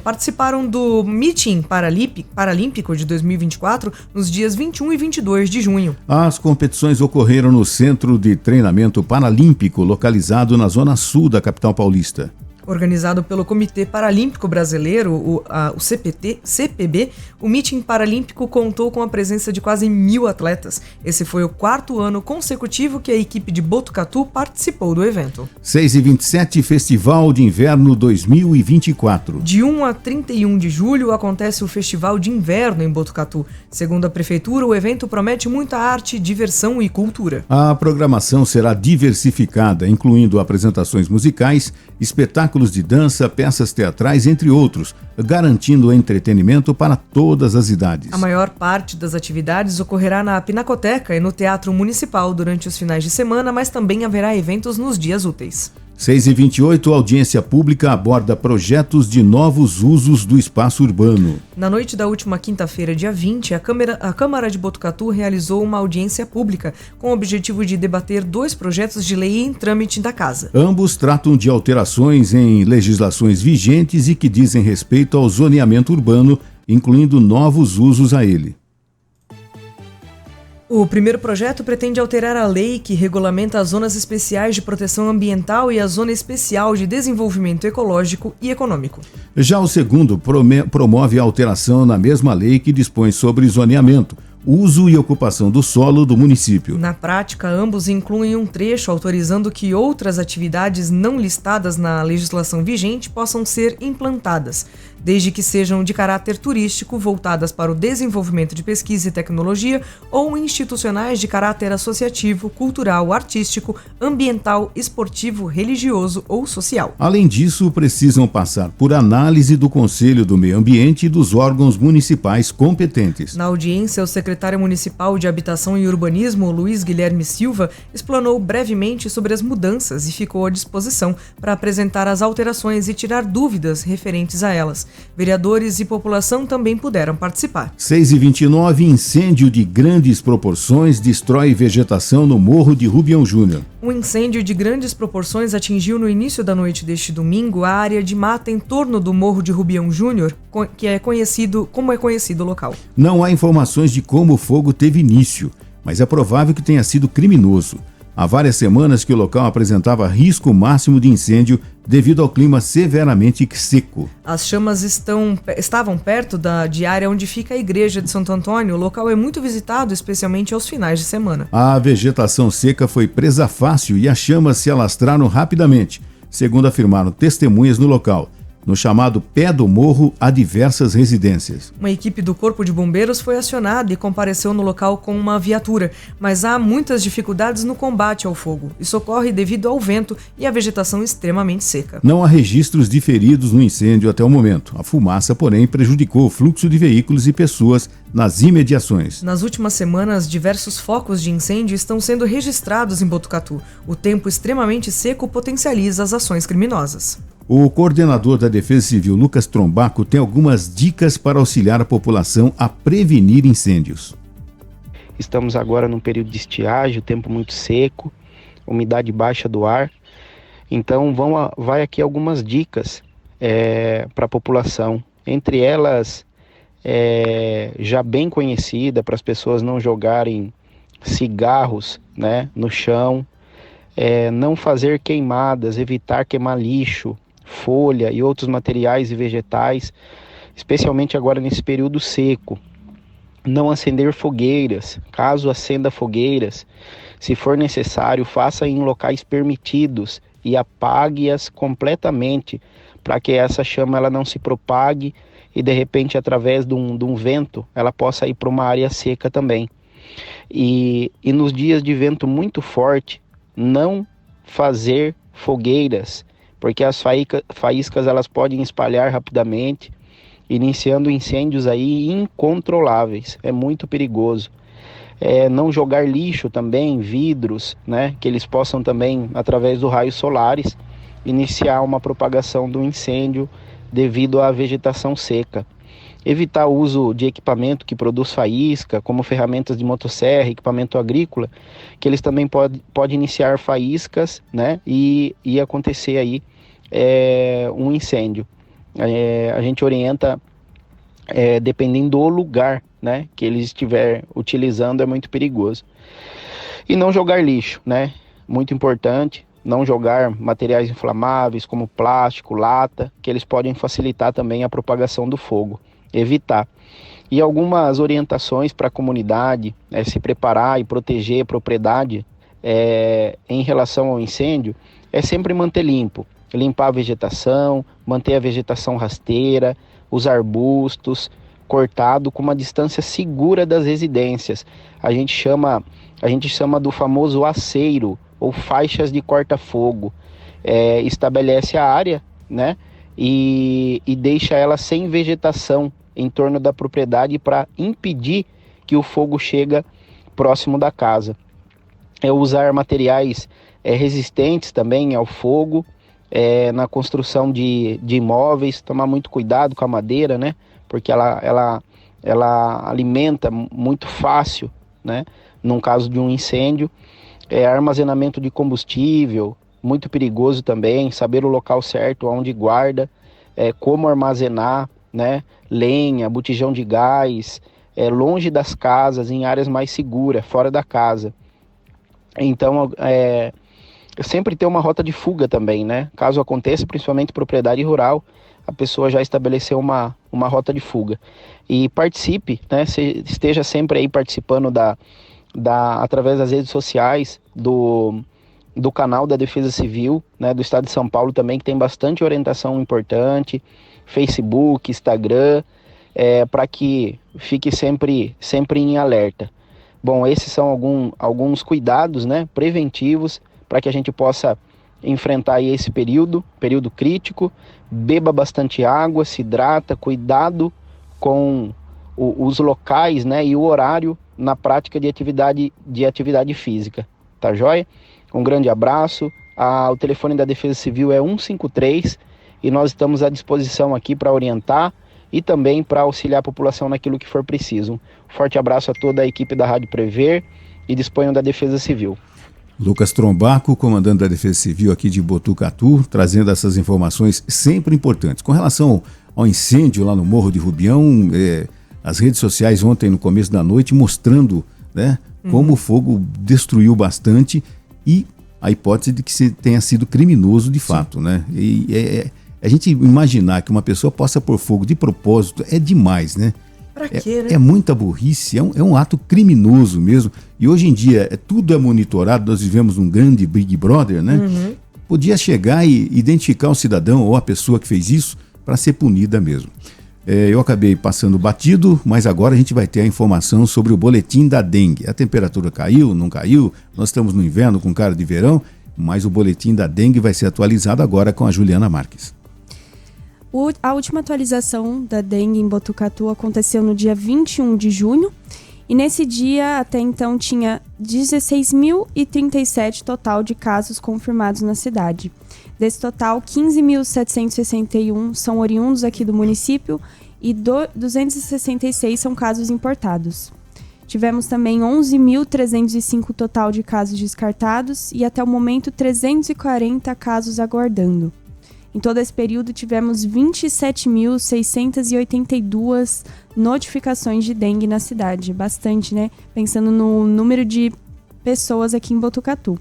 participaram do mitim paralímpico de 2024 nos dias 21 e 22 de junho. As competições ocorreram no Centro de Treinamento Paralímpico, localizado na zona sul da capital paulista. Organizado pelo Comitê Paralímpico Brasileiro, o CPB, o mitim paralímpico contou com a presença de quase 1.000 atletas. Esse foi o 4º ano consecutivo que a equipe de Botucatu participou do evento. 6h27, Festival de Inverno 2024. De 1 a 31 de julho acontece o Festival de Inverno em Botucatu. Segundo a Prefeitura, o evento promete muita arte, diversão e cultura. A programação será diversificada, incluindo apresentações musicais, espetáculos de dança, peças teatrais, entre outros, garantindo entretenimento para todas as idades. A maior parte das atividades ocorrerá na Pinacoteca e no Teatro Municipal durante os finais de semana, mas também haverá eventos nos dias úteis. 6h28, audiência pública aborda projetos de novos usos do espaço urbano. Na noite da última quinta-feira, dia 20, a Câmara de Botucatu realizou uma audiência pública com o objetivo de debater 2 projetos de lei em trâmite da Casa. Ambos tratam de alterações em legislações vigentes e que dizem respeito ao zoneamento urbano, incluindo novos usos a ele. O primeiro projeto pretende alterar a lei que regulamenta as zonas especiais de proteção ambiental e a Zona Especial de Desenvolvimento Ecológico e Econômico. Já o segundo promove a alteração na mesma lei que dispõe sobre zoneamento, uso e ocupação do solo do município. Na prática, ambos incluem um trecho autorizando que outras atividades não listadas na legislação vigente possam ser implantadas, desde que sejam de caráter turístico, voltadas para o desenvolvimento de pesquisa e tecnologia, ou institucionais de caráter associativo, cultural, artístico, ambiental, esportivo, religioso ou social. Além disso, precisam passar por análise do Conselho do Meio Ambiente e dos órgãos municipais competentes. Na audiência, o secretário municipal de Habitação e Urbanismo, Luiz Guilherme Silva, explanou brevemente sobre as mudanças e ficou à disposição para apresentar as alterações e tirar dúvidas referentes a elas. Vereadores e população também puderam participar. 6h29, incêndio de grandes proporções destrói vegetação no Morro de Rubião Júnior. Um incêndio de grandes proporções atingiu no início da noite deste domingo a área de mata em torno do Morro de Rubião Júnior, que é conhecido o local. Não há informações de como o fogo teve início, mas é provável que tenha sido criminoso. Há várias semanas que o local apresentava risco máximo de incêndio devido ao clima severamente seco. As chamas estavam perto de área onde fica a igreja de Santo Antônio. O local é muito visitado, especialmente aos finais de semana. A vegetação seca foi presa fácil e as chamas se alastraram rapidamente, segundo afirmaram testemunhas no local. No chamado Pé do Morro, há diversas residências. Uma equipe do Corpo de Bombeiros foi acionada e compareceu no local com uma viatura, mas há muitas dificuldades no combate ao fogo. Isso ocorre devido ao vento e à vegetação extremamente seca. Não há registros de feridos no incêndio até o momento. A fumaça, porém, prejudicou o fluxo de veículos e pessoas nas imediações. Nas últimas semanas, diversos focos de incêndio estão sendo registrados em Botucatu. O tempo extremamente seco potencializa as ações criminosas. O coordenador da Defesa Civil, Lucas Trombaco, tem algumas dicas para auxiliar a população a prevenir incêndios. Estamos agora num período de estiagem, tempo muito seco, umidade baixa do ar. Então vai aqui algumas dicas para a população. Entre elas, já bem conhecida, para as pessoas não jogarem cigarros, né, no chão, não fazer queimadas, evitar queimar lixo, folha e outros materiais e vegetais, especialmente agora nesse período seco. Não acender fogueiras. Caso acenda fogueiras, se for necessário, faça em locais permitidos e apague-as completamente, para que essa chama ela não se propague e de repente através de um vento ela possa ir para uma área seca também. E nos dias de vento muito forte, não fazer fogueiras, porque as faíscas elas podem espalhar rapidamente, iniciando incêndios aí incontroláveis. É muito perigoso. Não jogar lixo também, vidros, né, que eles possam também, através dos raios solares, iniciar uma propagação do incêndio devido à vegetação seca. Evitar o uso de equipamento que produz faísca, como ferramentas de motosserra, equipamento agrícola, que eles também podem iniciar faíscas, né, e acontecer aí um incêndio. A gente orienta, dependendo do lugar, né, que eles estiver utilizando, é muito perigoso. E não jogar lixo, né, muito importante. Não jogar materiais inflamáveis como plástico, lata, que eles podem facilitar também a propagação do fogo. Evitar. E algumas orientações para a comunidade, se preparar e proteger a propriedade em relação ao incêndio, é sempre manter limpo. Limpar a vegetação, manter a vegetação rasteira, os arbustos, cortado com uma distância segura das residências. A gente chama do famoso aceiro, ou faixas de corta-fogo. Estabelece a área, né, e deixa ela sem vegetação em torno da propriedade para impedir que o fogo chegue próximo da casa. Usar materiais resistentes também ao fogo, na construção de imóveis, tomar muito cuidado com a madeira, né, porque ela alimenta muito fácil, né, num caso de um incêndio. Armazenamento de combustível, muito perigoso também, saber o local certo, onde guarda, como armazenar, né, lenha, botijão de gás, longe das casas, em áreas mais seguras, fora da casa. Então, sempre ter uma rota de fuga também, né, caso aconteça, principalmente propriedade rural, a pessoa já estabeleceu uma rota de fuga. E participe, né, esteja sempre aí participando através das redes sociais, do canal da Defesa Civil, né, do Estado de São Paulo também, que tem bastante orientação importante, Facebook, Instagram, para que fique sempre em alerta. Bom, esses são alguns cuidados, né, preventivos, para que a gente possa enfrentar aí esse período crítico. Beba bastante água, se hidrata, cuidado com os locais, né, e o horário na prática de atividade física, tá joia? Um grande abraço. O telefone da Defesa Civil é 153 e nós estamos à disposição aqui para orientar e também para auxiliar a população naquilo que for preciso. Um forte abraço a toda a equipe da Rádio Prever e disponham da Defesa Civil. Lucas Trombaco, comandante da Defesa Civil aqui de Botucatu, trazendo essas informações sempre importantes. Com relação ao incêndio lá no Morro de Rubião, as redes sociais ontem, no começo da noite, mostrando, né, como o fogo destruiu bastante e a hipótese de que tenha sido criminoso de fato, né? E a gente imaginar que uma pessoa possa pôr fogo de propósito é demais, né? Pra quê, né? É muita burrice, é um ato criminoso mesmo. E hoje em dia tudo é monitorado, nós vivemos um grande Big Brother, né? Podia chegar e identificar o cidadão ou a pessoa que fez isso para ser punida mesmo. Eu acabei passando batido, mas agora a gente vai ter a informação sobre o boletim da dengue. A temperatura caiu, não caiu, nós estamos no inverno com cara de verão, mas o boletim da dengue vai ser atualizado agora com a Juliana Marques. A última atualização da dengue em Botucatu aconteceu no dia 21 de junho e nesse dia até então tinha 16.037 total de casos confirmados na cidade. Desse total, 15.761 são oriundos aqui do município e 266 são casos importados. Tivemos também 11.305 total de casos descartados e até o momento 340 casos aguardando. Em todo esse período tivemos 27.682 notificações de dengue na cidade, bastante, né? Pensando no número de pessoas aqui em Botucatu.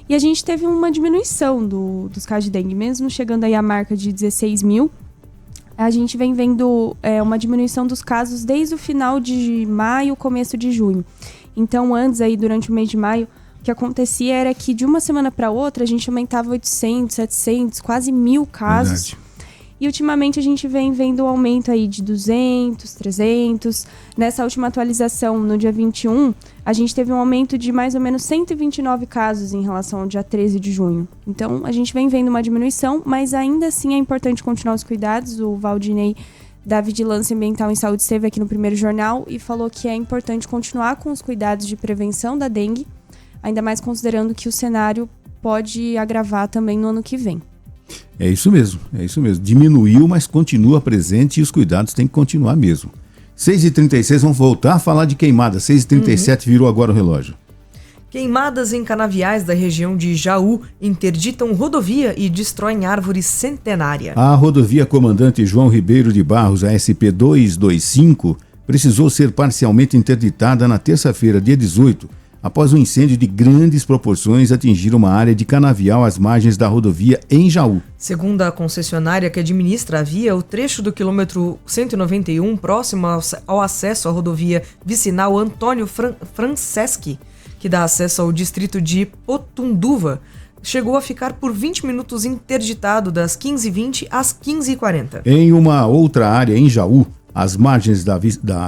E a gente teve uma diminuição dos casos de dengue, mesmo chegando aí à marca de 16 mil. A gente vem vendo uma diminuição dos casos desde o final de maio, começo de junho. Então, antes aí, durante o mês de maio, o que acontecia era que de uma semana para outra a gente aumentava 800, 700, quase 1.000 casos. Verdade. E ultimamente a gente vem vendo um aumento aí de 200, 300. Nessa última atualização, no dia 21, a gente teve um aumento de mais ou menos 129 casos em relação ao dia 13 de junho. Então, a gente vem vendo uma diminuição, mas ainda assim é importante continuar os cuidados. O Valdinei, da Vigilância Ambiental em Saúde, esteve aqui no Primeiro Jornal e falou que é importante continuar com os cuidados de prevenção da dengue, ainda mais considerando que o cenário pode agravar também no ano que vem. É isso mesmo. Diminuiu, mas continua presente e os cuidados têm que continuar mesmo. 6h36, vamos voltar a falar de queimadas. 6h37 virou agora o relógio. Queimadas em canaviais da região de Jaú interditam rodovia e destroem árvore centenária. A rodovia Comandante João Ribeiro de Barros, a SP 225, precisou ser parcialmente interditada na terça-feira, dia 18, após um incêndio de grandes proporções atingir uma área de canavial às margens da rodovia em Jaú. Segundo a concessionária que administra a via, o trecho do quilômetro 191, próximo ao acesso à rodovia vicinal Antônio Franceschi, que dá acesso ao distrito de Potunduva, chegou a ficar por 20 minutos interditado das 15h20 às 15h40. Em uma outra área em Jaú, às margens da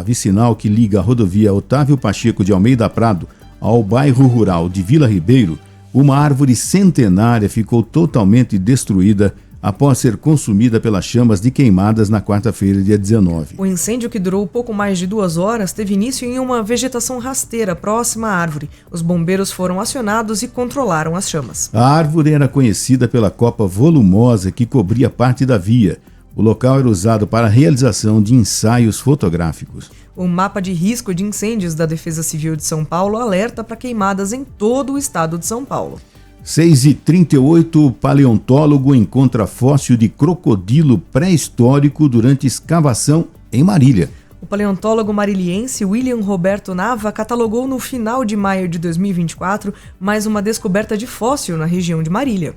vicinal que liga a rodovia Otávio Pacheco de Almeida Prado ao bairro rural de Vila Ribeiro, uma árvore centenária ficou totalmente destruída após ser consumida pelas chamas de queimadas na quarta-feira, dia 19. O incêndio, que durou pouco mais de 2 horas, teve início em uma vegetação rasteira próxima à árvore. Os bombeiros foram acionados e controlaram as chamas. A árvore era conhecida pela copa volumosa que cobria parte da via. O local era usado para a realização de ensaios fotográficos. O mapa de risco de incêndios da Defesa Civil de São Paulo alerta para queimadas em todo o estado de São Paulo. 6h38, paleontólogo encontra fóssil de crocodilo pré-histórico durante escavação em Marília. O paleontólogo mariliense William Roberto Nava catalogou no final de maio de 2024 mais uma descoberta de fóssil na região de Marília.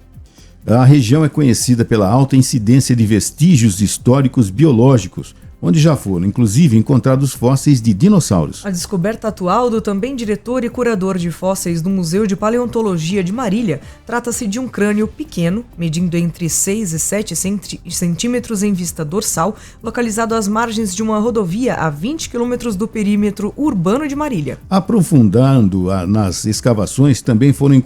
A região é conhecida pela alta incidência de vestígios históricos biológicos, onde já foram, inclusive, encontrados fósseis de dinossauros. A descoberta atual do também diretor e curador de fósseis do Museu de Paleontologia de Marília trata-se de um crânio pequeno, medindo entre 6 e 7 centímetros em vista dorsal, localizado às margens de uma rodovia a 20 quilômetros do perímetro urbano de Marília. Aprofundando nas escavações, também foram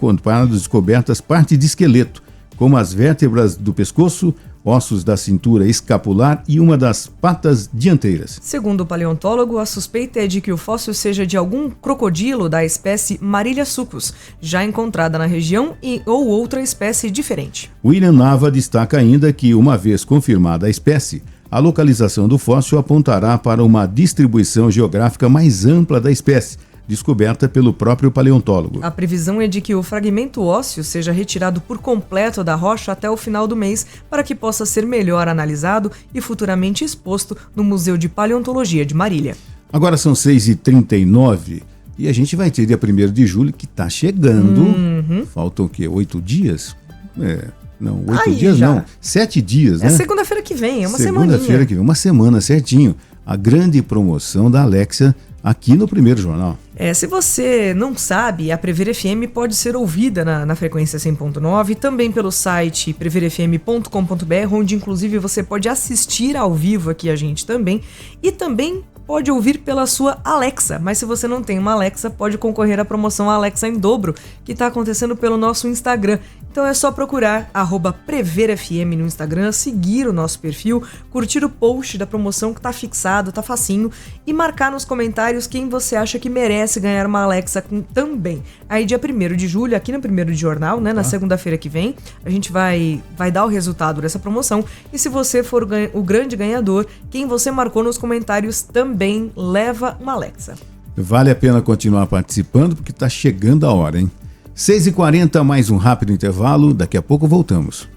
descobertas partes de esqueleto, como as vértebras do pescoço, ossos da cintura escapular e uma das patas dianteiras. Segundo o paleontólogo, a suspeita é de que o fóssil seja de algum crocodilo da espécie Marília sucus, já encontrada na região, ou outra espécie diferente. William Nava destaca ainda que, uma vez confirmada a espécie, a localização do fóssil apontará para uma distribuição geográfica mais ampla da espécie, descoberta pelo próprio paleontólogo. A previsão é de que o fragmento ósseo seja retirado por completo da rocha até o final do mês, para que possa ser melhor analisado e futuramente exposto no Museu de Paleontologia de Marília. Agora são 6h39 e a gente vai ter dia 1º de julho, que está chegando. Faltam o quê? 8 dias? Não, 8 dias já. Não, 7 dias, né? É segunda-feira que vem, é uma semaninha. Segunda-feira que vem, uma semana certinho. A grande promoção da Alexa aqui no Primeiro Jornal. Se você não sabe, a Prever FM pode ser ouvida na frequência 100.9, também pelo site preverfm.com.br, onde inclusive você pode assistir ao vivo aqui a gente também, e também pode ouvir pela sua Alexa, mas se você não tem uma Alexa, pode concorrer à promoção Alexa em dobro, que está acontecendo pelo nosso Instagram. Então é só procurar @PreverFM no Instagram, seguir o nosso perfil, curtir o post da promoção que tá fixado, tá facinho, e marcar nos comentários quem você acha que merece ganhar uma Alexa também. Aí dia 1º de julho, aqui no Primeiro de Jornal, né, na segunda-feira que vem, a gente vai dar o resultado dessa promoção, e se você for o grande ganhador, quem você marcou nos comentários também leva uma Alexa. Vale a pena continuar participando porque está chegando a hora, hein? 6h40, mais um rápido intervalo, daqui a pouco voltamos.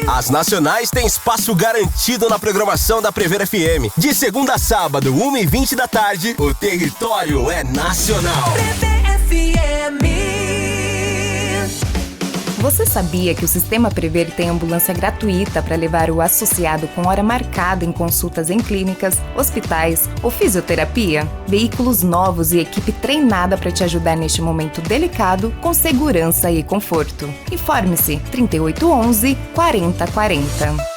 As nacionais têm espaço garantido na programação da Prever FM. De segunda a sábado, 1h20 da tarde, o território é nacional. Prever FM. Você sabia que o Sistema Prever tem ambulância gratuita para levar o associado com hora marcada em consultas em clínicas, hospitais ou fisioterapia? Veículos novos e equipe treinada para te ajudar neste momento delicado com segurança e conforto. Informe-se 3811 4040.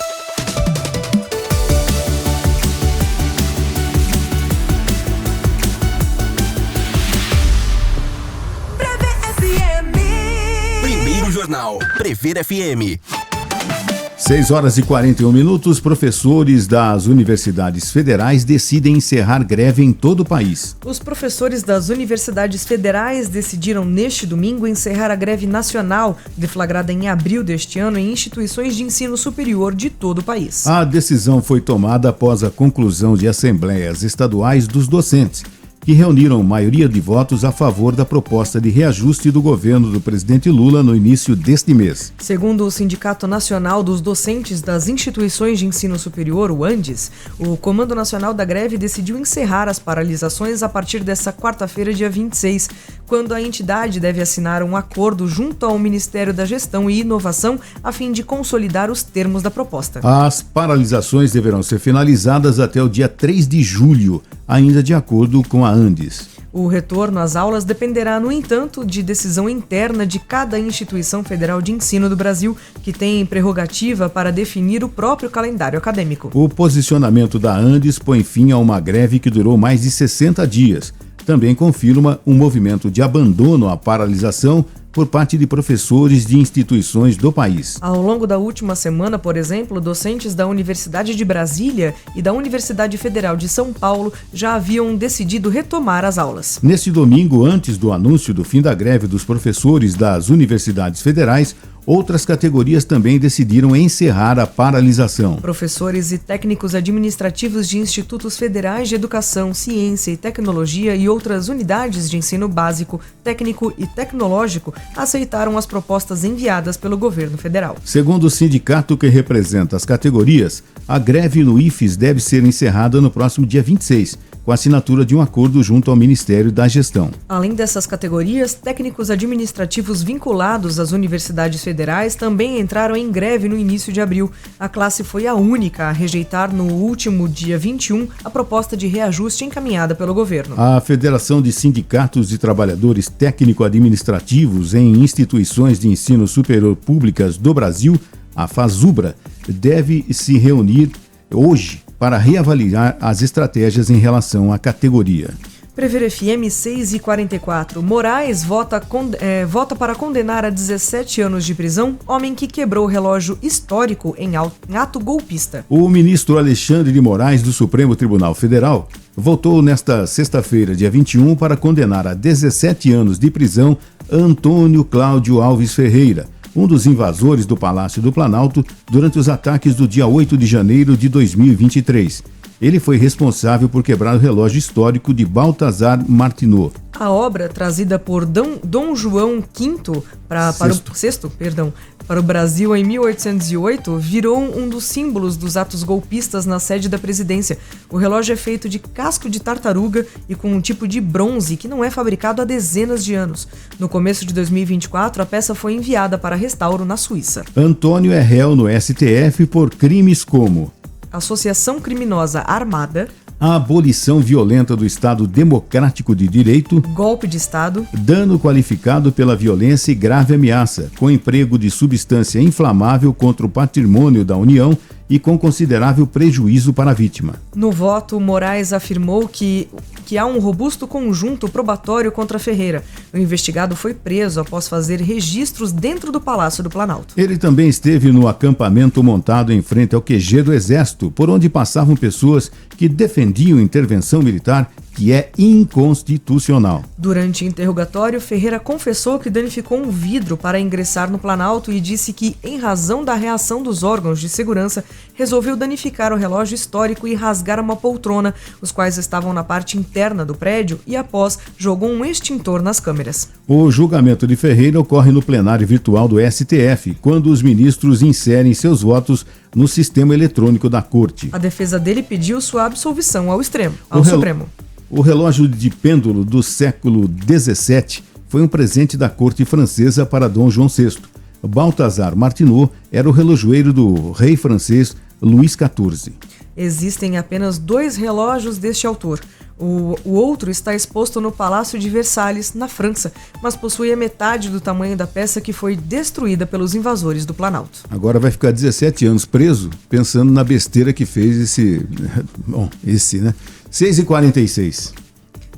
Jornal Prever FM. 6h41. Professores das universidades federais decidem encerrar greve em todo o país. Os professores das universidades federais decidiram neste domingo encerrar a greve nacional, deflagrada em abril deste ano em instituições de ensino superior de todo o país. A decisão foi tomada após a conclusão de assembleias estaduais dos docentes, que reuniram maioria de votos a favor da proposta de reajuste do governo do presidente Lula no início deste mês. Segundo o Sindicato Nacional dos Docentes das Instituições de Ensino Superior, o ANDES, o Comando Nacional da Greve decidiu encerrar as paralisações a partir desta quarta-feira, dia 26, quando a entidade deve assinar um acordo junto ao Ministério da Gestão e Inovação a fim de consolidar os termos da proposta. As paralisações deverão ser finalizadas até o dia 3 de julho, ainda de acordo com a ANDES. O retorno às aulas dependerá, no entanto, de decisão interna de cada instituição federal de ensino do Brasil, que tem prerrogativa para definir o próprio calendário acadêmico. O posicionamento da ANDES põe fim a uma greve que durou mais de 60 dias. Também confirma um movimento de abandono à paralisação por parte de professores de instituições do país. Ao longo da última semana, por exemplo, docentes da Universidade de Brasília e da Universidade Federal de São Paulo já haviam decidido retomar as aulas. Neste domingo, antes do anúncio do fim da greve dos professores das universidades federais, outras categorias também decidiram encerrar a paralisação. Professores e técnicos administrativos de institutos federais de educação, ciência e tecnologia e outras unidades de ensino básico, técnico e tecnológico aceitaram as propostas enviadas pelo governo federal. Segundo o sindicato que representa as categorias, a greve no IFES deve ser encerrada no próximo dia 26, com a assinatura de um acordo junto ao Ministério da Gestão. Além dessas categorias, técnicos administrativos vinculados às universidades federais também entraram em greve no início de abril. A classe foi a única a rejeitar no último dia 21 a proposta de reajuste encaminhada pelo governo. A Federação de Sindicatos de Trabalhadores Técnico-Administrativos em Instituições de Ensino Superior Públicas do Brasil, a FASUBRA, deve se reunir hoje para reavaliar as estratégias em relação à categoria. Prever FM 6h44. Moraes vota para condenar a 17 anos de prisão homem que quebrou o relógio histórico em ato golpista. O ministro Alexandre de Moraes, do Supremo Tribunal Federal, votou nesta sexta-feira, dia 21, para condenar a 17 anos de prisão Antônio Cláudio Alves Ferreira, um dos invasores do Palácio do Planalto durante os ataques do dia 8 de janeiro de 2023. Ele foi responsável por quebrar o relógio histórico de Baltazar Martinot. A obra, trazida por Dom João V para o Brasil em 1808, virou um dos símbolos dos atos golpistas na sede da presidência. O relógio é feito de casco de tartaruga e com um tipo de bronze que não é fabricado há dezenas de anos. No começo de 2024, a peça foi enviada para restauro na Suíça. Antônio é réu no STF por crimes como associação criminosa armada, a abolição violenta do Estado Democrático de Direito, golpe de Estado, dano qualificado pela violência e grave ameaça, com emprego de substância inflamável contra o patrimônio da União e com considerável prejuízo para a vítima. No voto, Moraes afirmou que há um robusto conjunto probatório contra Ferreira. O investigado foi preso após fazer registros dentro do Palácio do Planalto. Ele também esteve no acampamento montado em frente ao QG do Exército, por onde passavam pessoas que defendiam intervenção militar que é inconstitucional. Durante interrogatório, Ferreira confessou que danificou um vidro para ingressar no Planalto e disse que, em razão da reação dos órgãos de segurança, resolveu danificar o relógio histórico e rasgar uma poltrona, os quais estavam na parte interna do prédio, e após jogou um extintor nas câmeras. O julgamento de Ferreira ocorre no plenário virtual do STF, quando os ministros inserem seus votos no sistema eletrônico da Corte. A defesa dele pediu sua absolvição ao Supremo. O relógio de pêndulo do século XVII foi um presente da corte francesa para Dom João VI. Balthazar Martinot era o relojoeiro do rei francês Luís XIV. Existem apenas 2 relógios deste autor. O outro está exposto no Palácio de Versalhes, na França, mas possui a metade do tamanho da peça que foi destruída pelos invasores do Planalto. Agora vai ficar 17 anos preso, pensando na besteira que fez esse... Bom, né? 6h46.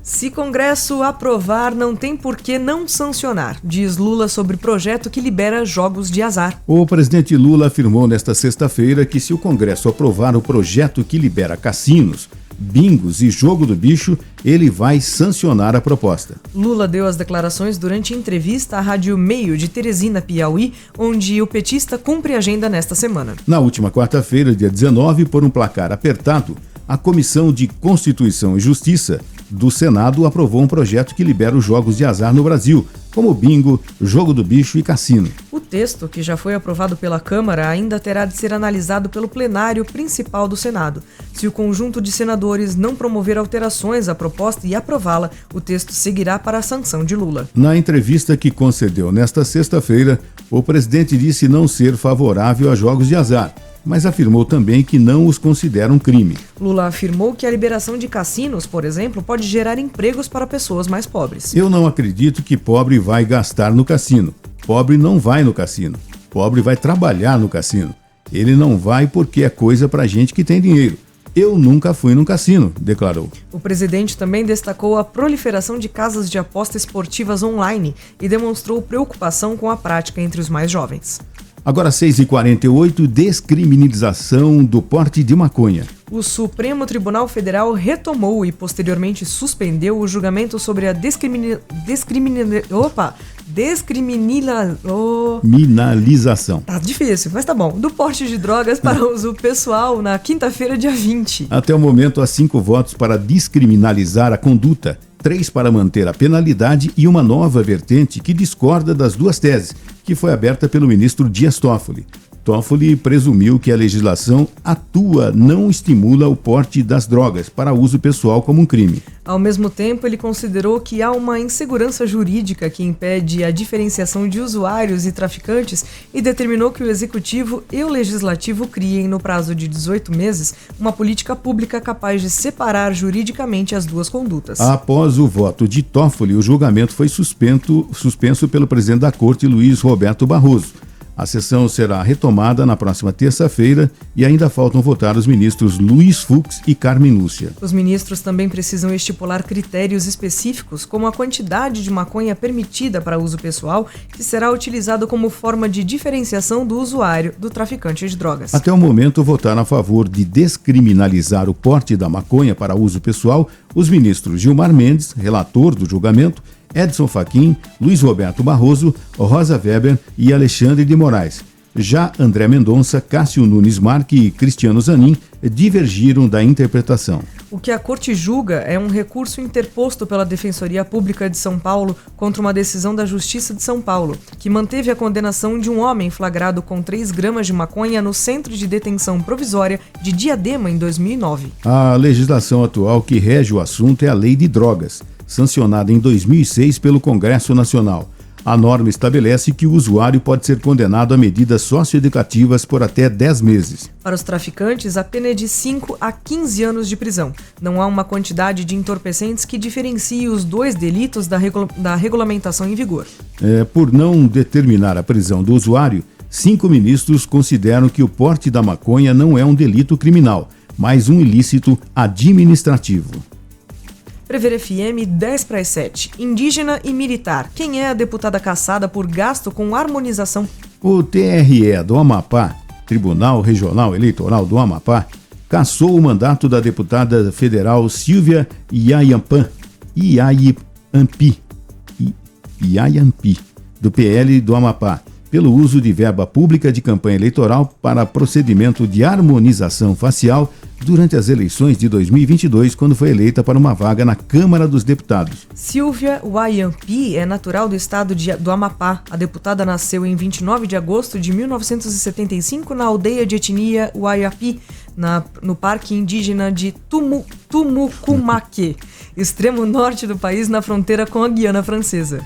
Se Congresso aprovar, não tem por que não sancionar, diz Lula sobre projeto que libera jogos de azar. O presidente Lula afirmou nesta sexta-feira que se o Congresso aprovar o projeto que libera cassinos, bingos e jogo do bicho, ele vai sancionar a proposta. Lula deu as declarações durante entrevista à Rádio Meio de Teresina, Piauí, onde o petista cumpre agenda nesta semana. Na última quarta-feira, dia 19, por um placar apertado, a Comissão de Constituição e Justiça do Senado aprovou um projeto que libera os jogos de azar no Brasil, como bingo, jogo do bicho e cassino. O texto, que já foi aprovado pela Câmara, ainda terá de ser analisado pelo plenário principal do Senado. Se o conjunto de senadores não promover alterações à proposta e aprová-la, o texto seguirá para a sanção de Lula. Na entrevista que concedeu nesta sexta-feira, o presidente disse não ser favorável a jogos de azar, mas afirmou também que não os considera um crime. Lula afirmou que a liberação de cassinos, por exemplo, pode gerar empregos para pessoas mais pobres. Eu não acredito que pobre vai gastar no cassino. Pobre não vai no cassino. Pobre vai trabalhar no cassino. Ele não vai porque é coisa para gente que tem dinheiro. Eu nunca fui num cassino, declarou. O presidente também destacou a proliferação de casas de aposta esportivas online e demonstrou preocupação com a prática entre os mais jovens. Agora 6h48, descriminalização do porte de maconha. O Supremo Tribunal Federal retomou e posteriormente suspendeu o julgamento sobre a descriminalização. Tá difícil, mas tá bom. Do porte de drogas para uso pessoal na quinta-feira, dia 20. Até o momento, há 5 votos para descriminalizar a conduta, 3 para manter a penalidade e uma nova vertente que discorda das 2 teses, que foi aberta pelo ministro Dias Toffoli. Toffoli presumiu que a legislação não estimula o porte das drogas para uso pessoal como um crime. Ao mesmo tempo, ele considerou que há uma insegurança jurídica que impede a diferenciação de usuários e traficantes e determinou que o Executivo e o Legislativo criem, no prazo de 18 meses, uma política pública capaz de separar juridicamente as 2 condutas. Após o voto de Toffoli, o julgamento foi suspenso pelo presidente da Corte, Luiz Roberto Barroso. A sessão será retomada na próxima terça-feira e ainda faltam votar os ministros Luiz Fux e Carmen Lúcia. Os ministros também precisam estipular critérios específicos, como a quantidade de maconha permitida para uso pessoal, que será utilizado como forma de diferenciação do usuário do traficante de drogas. Até o momento, votaram a favor de descriminalizar o porte da maconha para uso pessoal os ministros Gilmar Mendes, relator do julgamento, Edson Fachin, Luiz Roberto Barroso, Rosa Weber e Alexandre de Moraes. Já André Mendonça, Cássio Nunes Marques e Cristiano Zanin divergiram da interpretação. O que a Corte julga é um recurso interposto pela Defensoria Pública de São Paulo contra uma decisão da Justiça de São Paulo, que manteve a condenação de um homem flagrado com 3 gramas de maconha no Centro de Detenção Provisória de Diadema em 2009. A legislação atual que rege o assunto é a Lei de Drogas, sancionada em 2006 pelo Congresso Nacional. A norma estabelece que o usuário pode ser condenado a medidas socioeducativas por até 10 meses. Para os traficantes, a pena é de 5 a 15 anos de prisão. Não há uma quantidade de entorpecentes que diferencie os 2 delitos da regulamentação em vigor. Por não determinar a prisão do usuário, 5 ministros consideram que o porte da maconha não é um delito criminal, mas um ilícito administrativo. Prever FM 10/7. Indígena e militar. Quem é a deputada cassada por gasto com harmonização? O TRE do Amapá, Tribunal Regional Eleitoral do Amapá, cassou o mandato da deputada federal Silvia Iaiampi, do PL do Amapá, pelo uso de verba pública de campanha eleitoral para procedimento de harmonização facial durante as eleições de 2022, quando foi eleita para uma vaga na Câmara dos Deputados. Silvia Iaiampi é natural do estado do Amapá. A deputada nasceu em 29 de agosto de 1975 na aldeia de etnia Iaiampi, no Parque Indígena de Tumucumaque, extremo norte do país, na fronteira com a Guiana Francesa.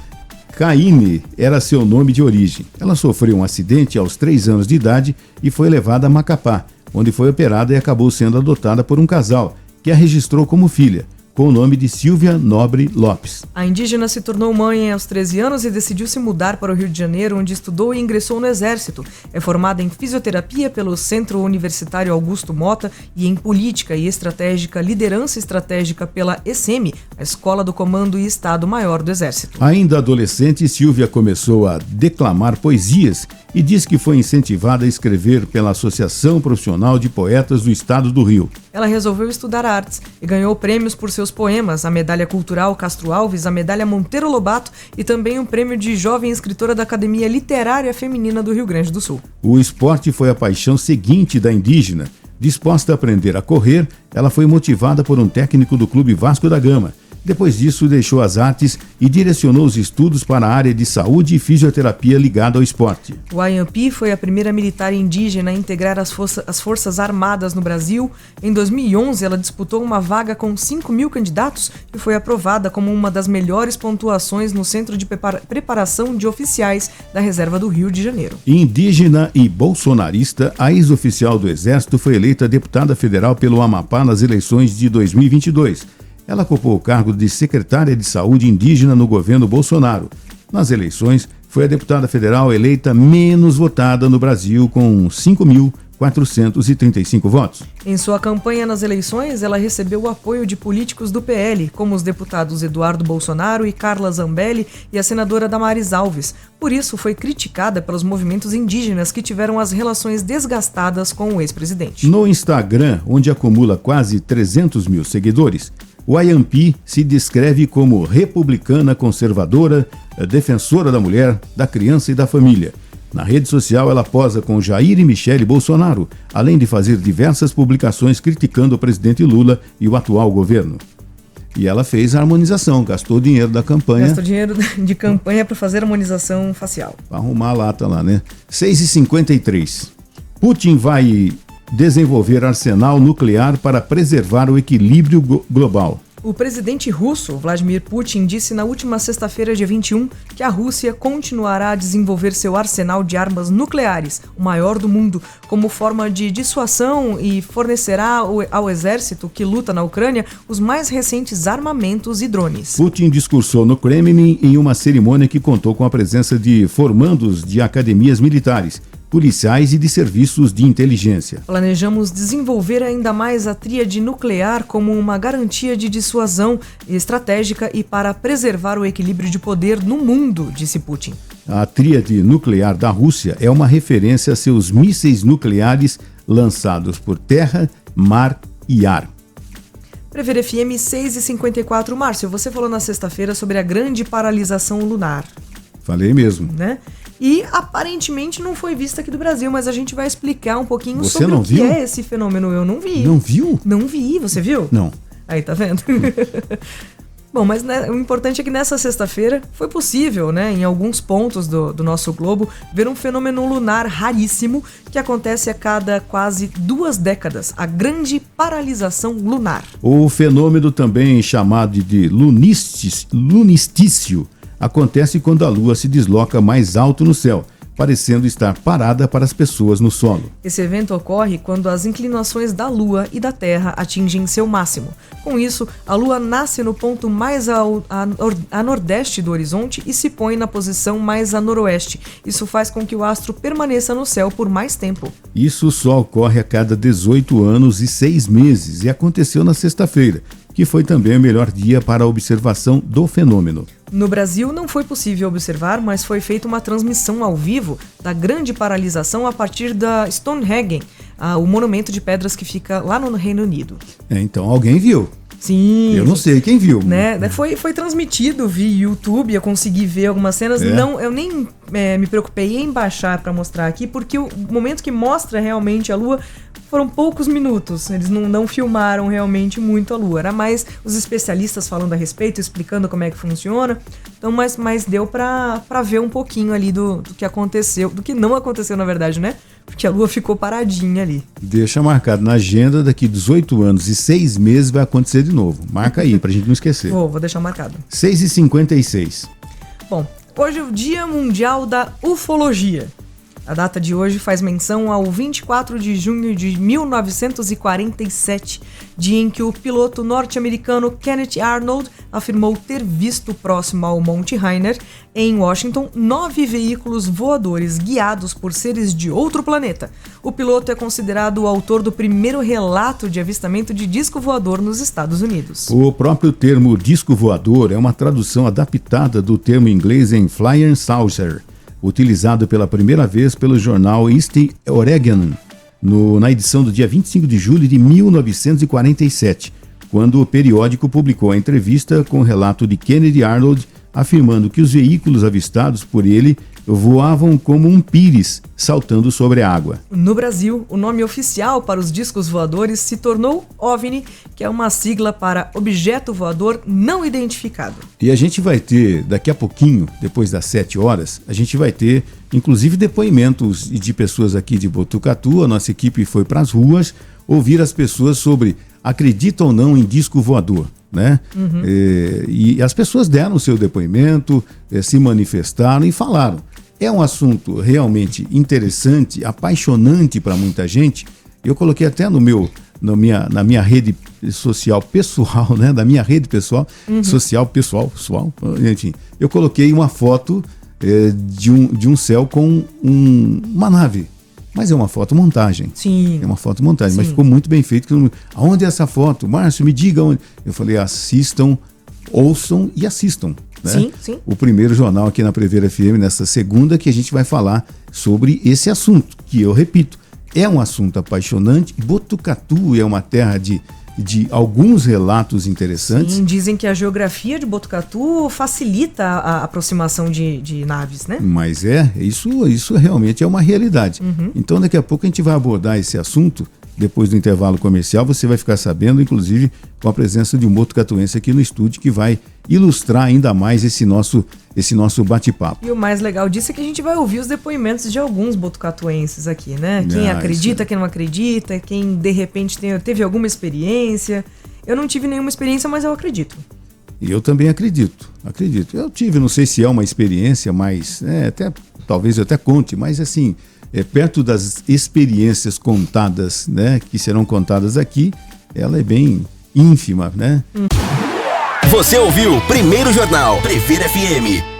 Caine era seu nome de origem. Ela sofreu um acidente aos 3 anos de idade e foi levada a Macapá, onde foi operada e acabou sendo adotada por um casal, que a registrou como filha, com o nome de Silvia Nobre Lopes. A indígena se tornou mãe aos 13 anos e decidiu se mudar para o Rio de Janeiro, onde estudou e ingressou no Exército. É formada em fisioterapia pelo Centro Universitário Augusto Mota e em política e estratégica, liderança estratégica pela ESEMI, a Escola do Comando e Estado-Maior do Exército. Ainda adolescente, Silvia começou a declamar poesias e diz que foi incentivada a escrever pela Associação Profissional de Poetas do Estado do Rio. Ela resolveu estudar artes e ganhou prêmios por seus poemas, a Medalha Cultural Castro Alves, a Medalha Monteiro Lobato e também um prêmio de jovem escritora da Academia Literária Feminina do Rio Grande do Sul. O esporte foi a paixão seguinte da indígena. Disposta a aprender a correr, ela foi motivada por um técnico do Clube Vasco da Gama. Depois disso, deixou as artes e direcionou os estudos para a área de saúde e fisioterapia ligada ao esporte. Iaiampi foi a primeira militar indígena a integrar as Forças Armadas no Brasil. Em 2011, ela disputou uma vaga com 5.000 candidatos e foi aprovada como uma das melhores pontuações no Centro de Preparação de Oficiais da Reserva do Rio de Janeiro. Indígena e bolsonarista, a ex-oficial do Exército foi eleita deputada federal pelo Amapá nas eleições de 2022. Ela ocupou o cargo de secretária de Saúde indígena no governo Bolsonaro. Nas eleições, foi a deputada federal eleita menos votada no Brasil, com 5.435 votos. Em sua campanha nas eleições, ela recebeu o apoio de políticos do PL, como os deputados Eduardo Bolsonaro e Carla Zambelli e a senadora Damares Alves. Por isso, foi criticada pelos movimentos indígenas que tiveram as relações desgastadas com o ex-presidente. No Instagram, onde acumula quase 300 mil seguidores, Iaiampi se descreve como republicana conservadora, defensora da mulher, da criança e da família. Na rede social, ela posa com Jair e Michele Bolsonaro, além de fazer diversas publicações criticando o presidente Lula e o atual governo. E ela fez a harmonização, gastou dinheiro da campanha. Gastou dinheiro de campanha para fazer harmonização facial. Para arrumar a lata lá, né? 6h53. Putin vai desenvolver arsenal nuclear para preservar o equilíbrio global. O presidente russo, Vladimir Putin, disse na última sexta-feira, dia 21, que a Rússia continuará a desenvolver seu arsenal de armas nucleares, o maior do mundo, como forma de dissuasão e fornecerá ao exército que luta na Ucrânia os mais recentes armamentos e drones. Putin discursou no Kremlin em uma cerimônia que contou com a presença de formandos de academias militares, policiais e de serviços de inteligência. Planejamos desenvolver ainda mais a tríade nuclear como uma garantia de dissuasão estratégica e para preservar o equilíbrio de poder no mundo, disse Putin. A tríade nuclear da Rússia é uma referência a seus mísseis nucleares lançados por terra, mar e ar. Prever FM 6h54. Márcio, você falou na sexta-feira sobre a grande paralisação lunar. Falei mesmo. Né? E aparentemente não foi vista aqui do Brasil, mas a gente vai explicar um pouquinho Você sobre não o que viu? é esse fenômeno. Eu não vi. Não viu? Não vi. Você viu? Não. Aí, tá vendo? Bom, mas né, o importante é que nessa sexta-feira foi possível, né, em alguns pontos do nosso globo, ver um fenômeno lunar raríssimo que acontece a cada quase 2 décadas, a grande paralisação lunar. O fenômeno, também chamado de lunistício, acontece quando a Lua se desloca mais alto no céu, parecendo estar parada para as pessoas no solo. Esse evento ocorre quando as inclinações da Lua e da Terra atingem seu máximo. Com isso, a Lua nasce no ponto mais a nordeste do horizonte e se põe na posição mais a noroeste. Isso faz com que o astro permaneça no céu por mais tempo. Isso só ocorre a cada 18 anos e 6 meses e aconteceu na sexta-feira, que foi também o melhor dia para a observação do fenômeno. No Brasil não foi possível observar, mas foi feita uma transmissão ao vivo da grande paralisação a partir da Stonehenge, o monumento de pedras que fica lá no Reino Unido. Então alguém viu. Sim. Eu não sei quem viu. Né? Foi transmitido via YouTube, eu consegui ver algumas cenas. Não, eu nem me preocupei em baixar para mostrar aqui, porque o momento que mostra realmente a Lua foram poucos minutos. Eles não filmaram realmente muito a Lua. Era mais os especialistas falando a respeito, explicando como é que funciona. Então, mas deu para ver um pouquinho ali do que aconteceu, do que não aconteceu na verdade, né? Porque a Lua ficou paradinha ali. Deixa marcado na agenda, daqui 18 anos e 6 meses vai acontecer de novo. Marca aí, pra gente não esquecer. Vou deixar marcado. 6h56. Bom, hoje é o Dia Mundial da Ufologia. A data de hoje faz menção ao 24 de junho de 1947, dia em que o piloto norte-americano Kenneth Arnold afirmou ter visto próximo ao Monte Rainier, em Washington, 9 veículos voadores guiados por seres de outro planeta. O piloto é considerado o autor do primeiro relato de avistamento de disco voador nos Estados Unidos. O próprio termo disco voador é uma tradução adaptada do termo inglês em Flying Saucer, utilizado pela primeira vez pelo jornal East Oregon, na edição do dia 25 de julho de 1947, quando o periódico publicou a entrevista com o relato de Kennedy Arnold, afirmando que os veículos avistados por ele voavam como um pires saltando sobre a água. No Brasil, o nome oficial para os discos voadores se tornou OVNI, que é uma sigla para Objeto Voador Não Identificado. E a gente vai ter, daqui a pouquinho, depois das 7 horas, a gente vai ter, inclusive, depoimentos de pessoas aqui de Botucatu. A nossa equipe foi para as ruas ouvir as pessoas sobre acreditam ou não em disco voador, né? Uhum. E as pessoas deram o seu depoimento, se manifestaram e falaram. É um assunto realmente interessante, apaixonante para muita gente. Eu coloquei até na minha rede social pessoal, né? Da minha rede pessoal, social, pessoal, enfim. Eu coloquei uma foto de um céu com uma nave. Mas é uma fotomontagem. Sim. É uma fotomontagem, mas ficou muito bem feito. Aonde é essa foto? Márcio, me diga onde. Eu falei, assistam, ouçam e assistam. Né? Sim, sim. O primeiro jornal aqui na Prevera FM, nessa segunda, que a gente vai falar sobre esse assunto, que eu repito, é um assunto apaixonante. Botucatu é uma terra de alguns relatos interessantes. Sim, dizem que a geografia de Botucatu facilita a aproximação de naves, né? Mas isso realmente é uma realidade. Uhum. Então daqui a pouco a gente vai abordar esse assunto. Depois do intervalo comercial, você vai ficar sabendo, inclusive, com a presença de um botucatuense aqui no estúdio, que vai ilustrar ainda mais esse nosso bate-papo. E o mais legal disso é que a gente vai ouvir os depoimentos de alguns botucatuenses aqui, né? Quem acredita, quem não acredita, quem de repente teve alguma experiência. Eu não tive nenhuma experiência, mas eu acredito. E eu também acredito. Eu tive, não sei se é uma experiência, mas talvez eu até conte, mas assim... perto das experiências contadas, né, que serão contadas aqui, ela é bem ínfima, né? Você ouviu Primeiro Jornal Prevera FM.